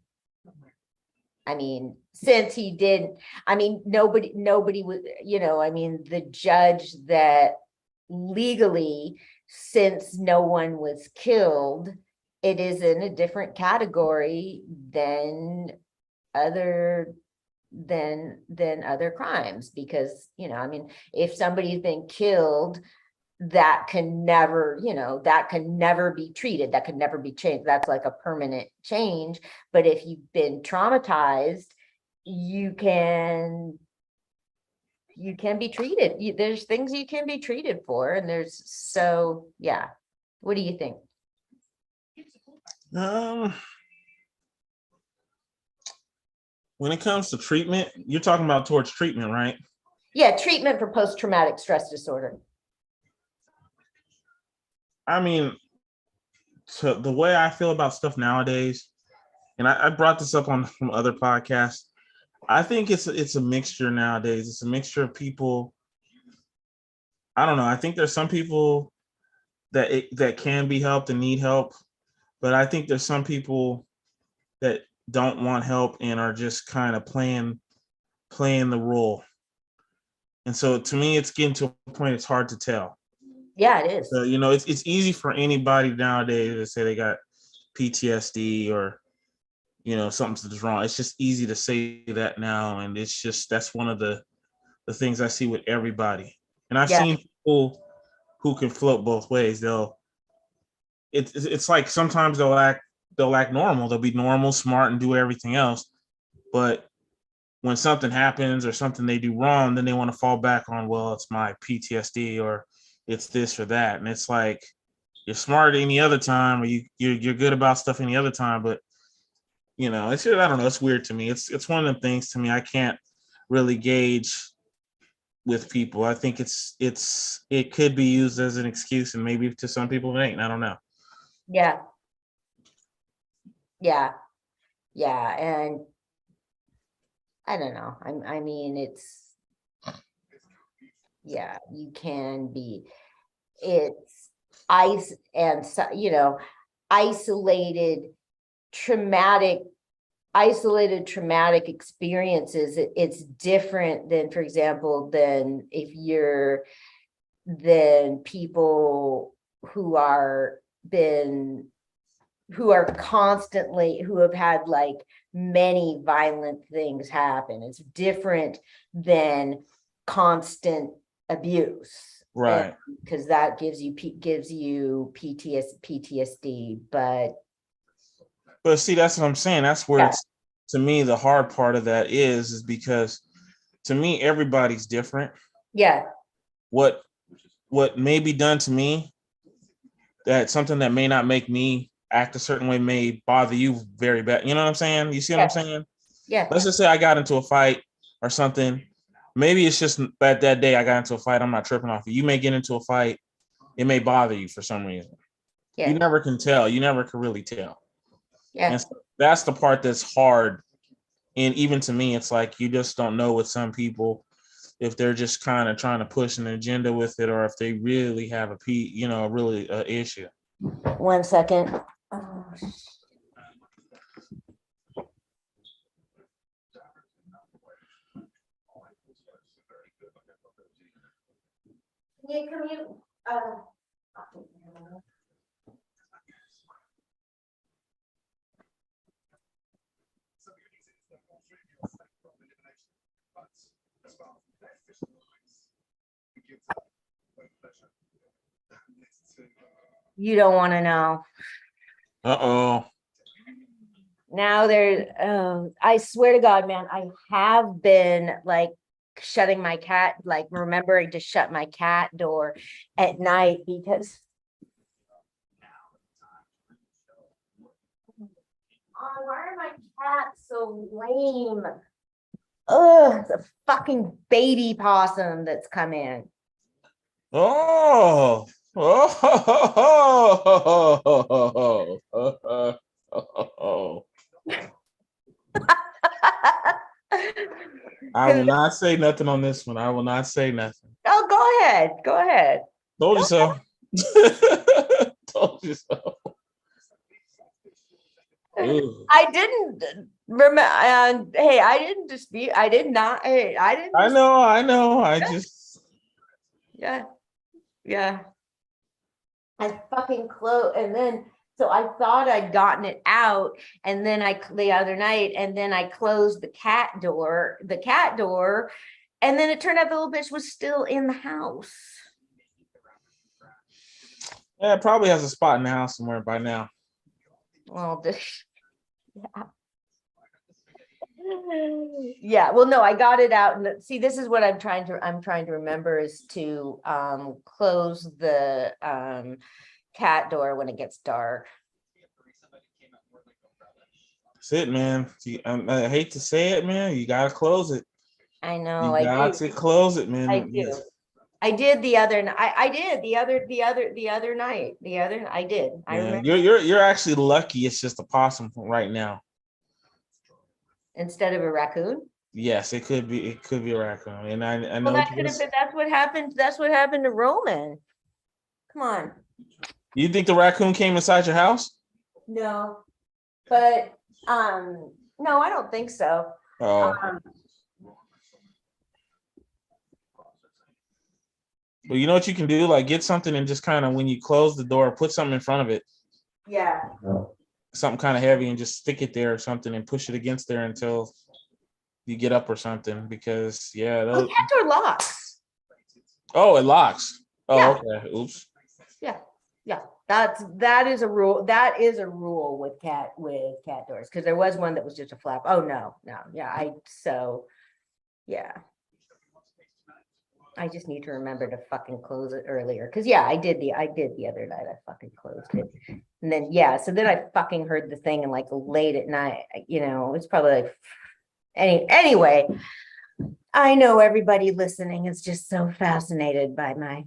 I mean, since he didn't, I mean, nobody was, I mean, the judge that legally, since no one was killed, it is in a different category than other crimes, because, I mean, if somebody's been killed, that can never be treated, that can never be changed. That's like a permanent change. But if you've been traumatized, you can be treated. There's things you can be treated for, and yeah. What do you think? When it comes to treatment, you're talking about towards treatment, right? Yeah, treatment for post-traumatic stress disorder. I mean, so the way I feel about stuff nowadays, and I brought this up on from other podcasts, I think it's a mixture nowadays. It's a mixture of people. I don't know. I think there's some people that can be helped and need help, but I think there's some people that don't want help and are just kind of playing the role. And so to me, it's getting to a point it's hard to tell. Yeah, it is. So, you know, it's easy for anybody nowadays to say they got PTSD or, you know, something's wrong. It's just easy to say that now. And it's just, that's one of the things I see with everybody. And I've seen people who can float both ways. It's like sometimes they'll act normal. They'll be normal, smart, and do everything else. But when something happens or something they do wrong, then they want to fall back on, well, it's my PTSD or it's this or that. And it's like, you're smart any other time, or you're good about stuff any other time. But, you know, it's, I don't know, it's weird to me. It's one of the things to me I can't really gauge with people. I think it could be used as an excuse, and maybe to some people it ain't. I don't know. Yeah. And I don't know. I mean, you can be, it's isolated traumatic experiences. It's different than, for example, than people who have had like many violent things happen. It's different than constant abuse, right? Because that gives you PTSD. But see, that's what I'm saying. That's where it's, to me, the hard part of that is because to me everybody's different. Yeah. What may be done to me, that something that may not make me act a certain way may bother you very bad. You know what I'm saying? You see what I'm saying? Yeah. Let's just say I got into a fight or something. Maybe it's just that day I got into a fight. I'm not tripping off you. You may get into a fight. It may bother you for some reason. Yeah. You never can tell. You never can really tell. Yeah. And so that's the part that's hard. And even to me, it's like, you just don't know with some people if they're just kind of trying to push an agenda with it, or if they really have a issue. 1 second. Oh. You don't want to know. Uh-oh. Now I swear to God, man, I have been like shutting my cat, like remembering to shut my cat door at night because why are my cats so lame? It's a fucking baby possum that's come in. Oh. I will not say nothing on this one. I will not say nothing. Oh, go ahead. Go ahead. Told you so. Told you so. Ooh. I didn't remember. Hey, I didn't dispute. I did not. Hey, I didn't. I know. I just. Yeah. I fucking closed, and then so I thought I'd gotten it out, and then the other night, and then I closed the cat door, and then it turned out the little bitch was still in the house. Yeah, it probably has a spot in the house somewhere by now. Well, yeah. Well, no, I got it out, and see, this is what I'm trying to remember is to close the cat door when it gets dark. That's it, man. I hate to say it, man. You gotta close it. I know. You got to close it, man. I do. Yes. I did the other night. I did the other night. I did. I remember. You're actually lucky. It's just a possum right now. Instead of a raccoon. Yes, it could be. It could be a raccoon, and I know. Well, that could have been. That's what happened. That's what happened to Roman. Come on. You think the raccoon came inside your house? No, but No, I don't think so. Oh, Um, but you know what you can do? Like get something and just kind of when you close the door, put something in front of it, yeah. something kind of heavy, and just stick it there or something and push it against there until you get up or something. Because yeah, The those. cat door locks. Oh, it locks. Oh, Yeah. okay. Oops. Yeah. Yeah. That is a rule. That is a rule with cat doors. Because there was one that was just a flap. Oh no. Yeah. Yeah. I just need to remember to fucking close it earlier. Cause yeah, I did the other night. I fucking closed it. And then yeah, so then I fucking heard the thing and like late at night, it's probably like anyway. I know everybody listening is just so fascinated by my.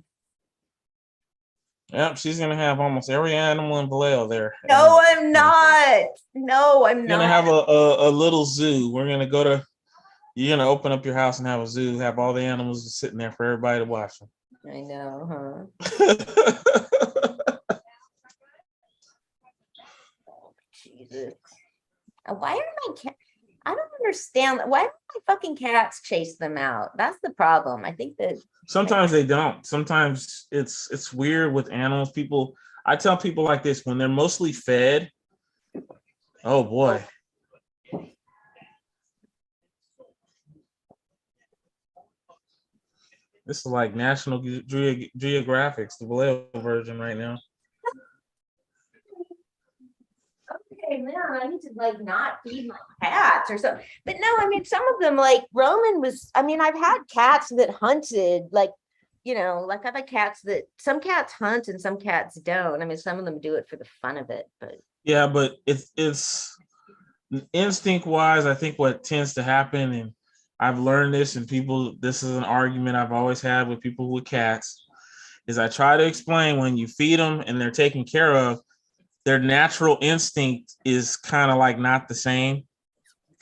Yep, she's gonna have almost every animal in Vallejo there. No, I'm not. No, I'm We're gonna not. have a little zoo. We're gonna go to. You're gonna open up your house and have a zoo. Have all the animals just sitting there for everybody to watch them. I know, huh? Jesus. Why are my cat? I don't understand. Why don't my fucking cats chase them out? That's the problem. I think that Sometimes they don't. Sometimes it's weird with animals. I tell people like this when they're mostly fed. Oh boy. This is like National Geographic's the Vallejo version right now. okay, man, I need to like not feed my cats or something. But no, I mean, some of them like Roman was. I mean, I've had cats that hunted, like like I've had cats that some cats hunt and some cats don't. I mean, some of them do it for the fun of it, but Yeah, but it's instinct wise. I think what tends to happen, and I've learned this, and this is an argument I've always had with people with cats, is I try to explain when you feed them and they're taken care of, their natural instinct is kind of like not the same.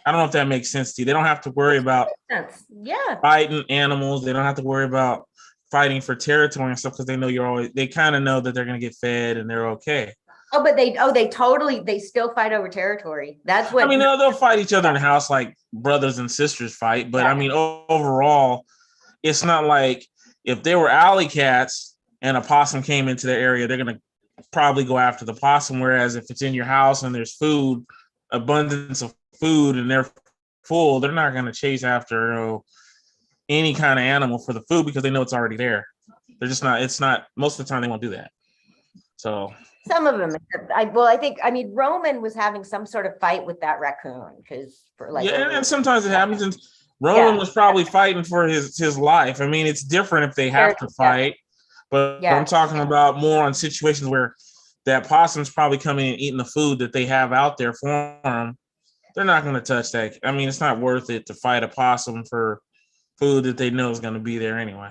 I don't know if that makes sense to you. They don't have to worry about yeah, fighting animals. They don't have to worry about fighting for territory and stuff because they kind of know that they're going to get fed and they're okay. Oh, but they still fight over territory. That's what I mean, they'll fight each other in the house like brothers and sisters fight. But I mean, overall, it's not like if they were alley cats and a possum came into their area, they're going to probably go after the possum. Whereas if it's in your house and there's food, abundance of food, and they're full, they're not going to chase after any kind of animal for the food because they know it's already there. They're just not. It's not. Most of the time, they won't do that. So some of them. I mean, Roman was having some sort of fight with that raccoon because for like and sometimes it happens. And Roman was probably fighting for his life. I mean, it's different if they have to fight, but I'm talking about more on situations where that possum's probably coming and eating the food that they have out there for them. They're not going to touch that. I mean, it's not worth it to fight a possum for food that they know is going to be there anyway.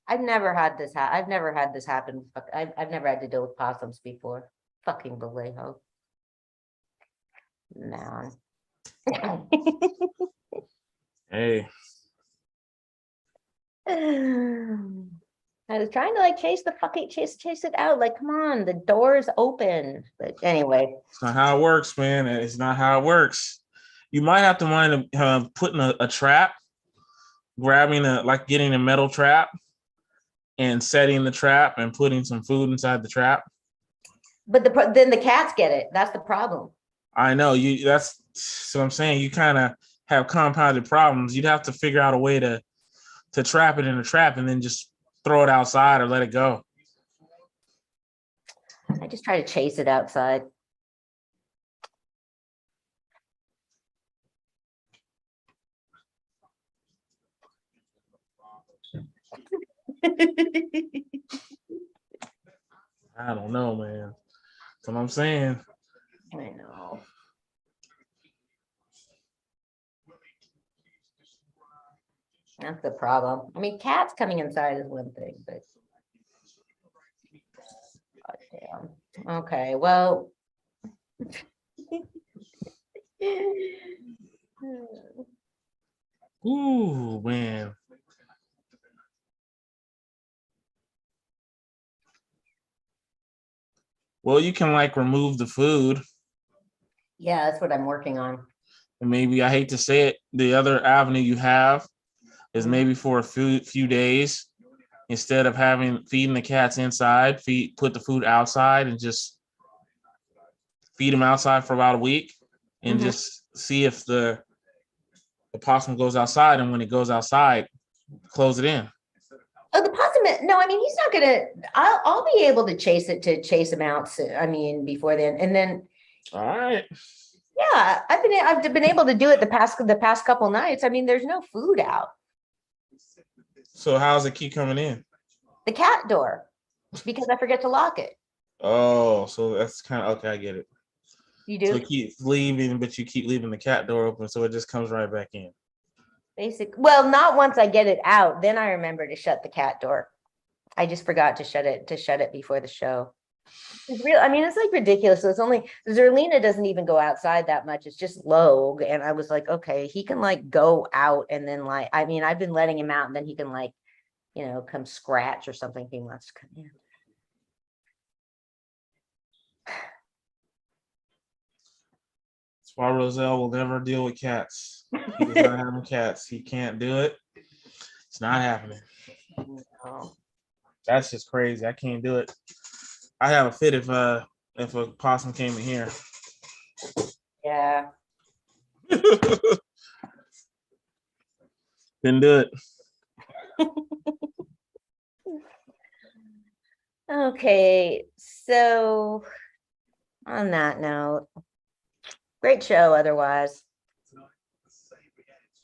I've never had this happen. I've never had to deal with possums before. Fucking Vallejo. Man. Hey. I was trying to like chase it out. Like, come on, the door is open. But anyway. It's not how it works, man. It's not how it works. You might have to mind putting a trap, getting a metal trap and setting the trap and putting some food inside the trap. But then the cats get it. That's the problem. I know that's what I'm saying. You kind of have compounded problems. You'd have to figure out a way to trap it in a trap and then just throw it outside or let it go. I just try to chase it outside. I don't know, man. That's what I'm saying. I know. That's the problem. I mean, cats coming inside is one thing, but God damn. Okay, well. Ooh, man. Well, you can like remove the food. Yeah, that's what I'm working on. And maybe, I hate to say it, the other avenue you have is maybe for a few days, instead of feeding the cats inside, put the food outside and just feed them outside for about a week, and just see if the possum goes outside, and when it goes outside, close it in. Oh, the possum, no, I mean, he's not gonna, I'll be able to chase him out, I mean, before then, and then. All right. Yeah, I've been able to do it the past couple nights. I mean, there's no food out. So how's it keep coming in? The cat door, because I forget to lock it. Oh, so that's kind of okay. I get it. You do? So it keeps leaving, but you keep leaving the cat door open, so it just comes right back in. Well, not once I get it out. Then I remember to shut the cat door. I just forgot to shut it before the show. It's real. I mean, it's like ridiculous. So it's only Zerlina doesn't even go outside that much. It's just Logue. And I was like, okay, he can like go out and then like, I mean, I've been letting him out and then he can like, you know, come scratch or something if he wants to come in. That's why Roselle will never deal with cats. He does not have cats. He can't do it. It's not happening. No. That's just crazy. I can't do it. I have a fit if a possum came in here. Yeah. Didn't do it. Okay, so on that note, great show otherwise.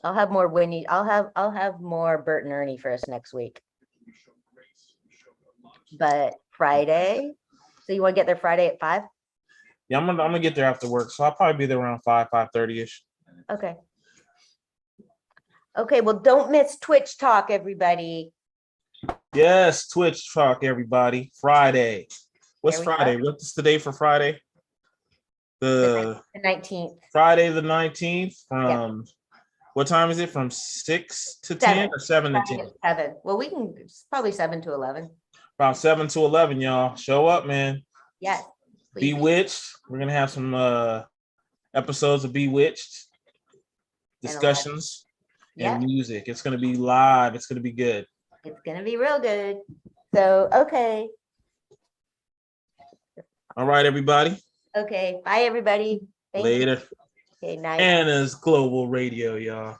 I'll have more Winnie. I'll have more Bert and Ernie for us next week. But Friday, so you want to get there Friday at 5? Yeah, I'm gonna get there after work, so I'll probably be there around 5:30ish. Okay. Okay, well, don't miss Twitch Talk, everybody. Yes, Twitch Talk, everybody. Friday. What's There we Friday? go. What's the day for Friday? The 19th. Friday the 19th from what time is it? From 6 to 10 or 7 to 10? 7. Well, we can, it's probably 7 to 11. About 7 to 11, y'all. Show up, man. Yes. please. Bewitched. We're gonna have some episodes of Bewitched, discussions, and music. It's gonna be live. It's gonna be good. It's gonna be real good. So, okay. All right, everybody. Okay. Bye, everybody. Thank you. Later. Okay, night. Anna's Global Radio, y'all.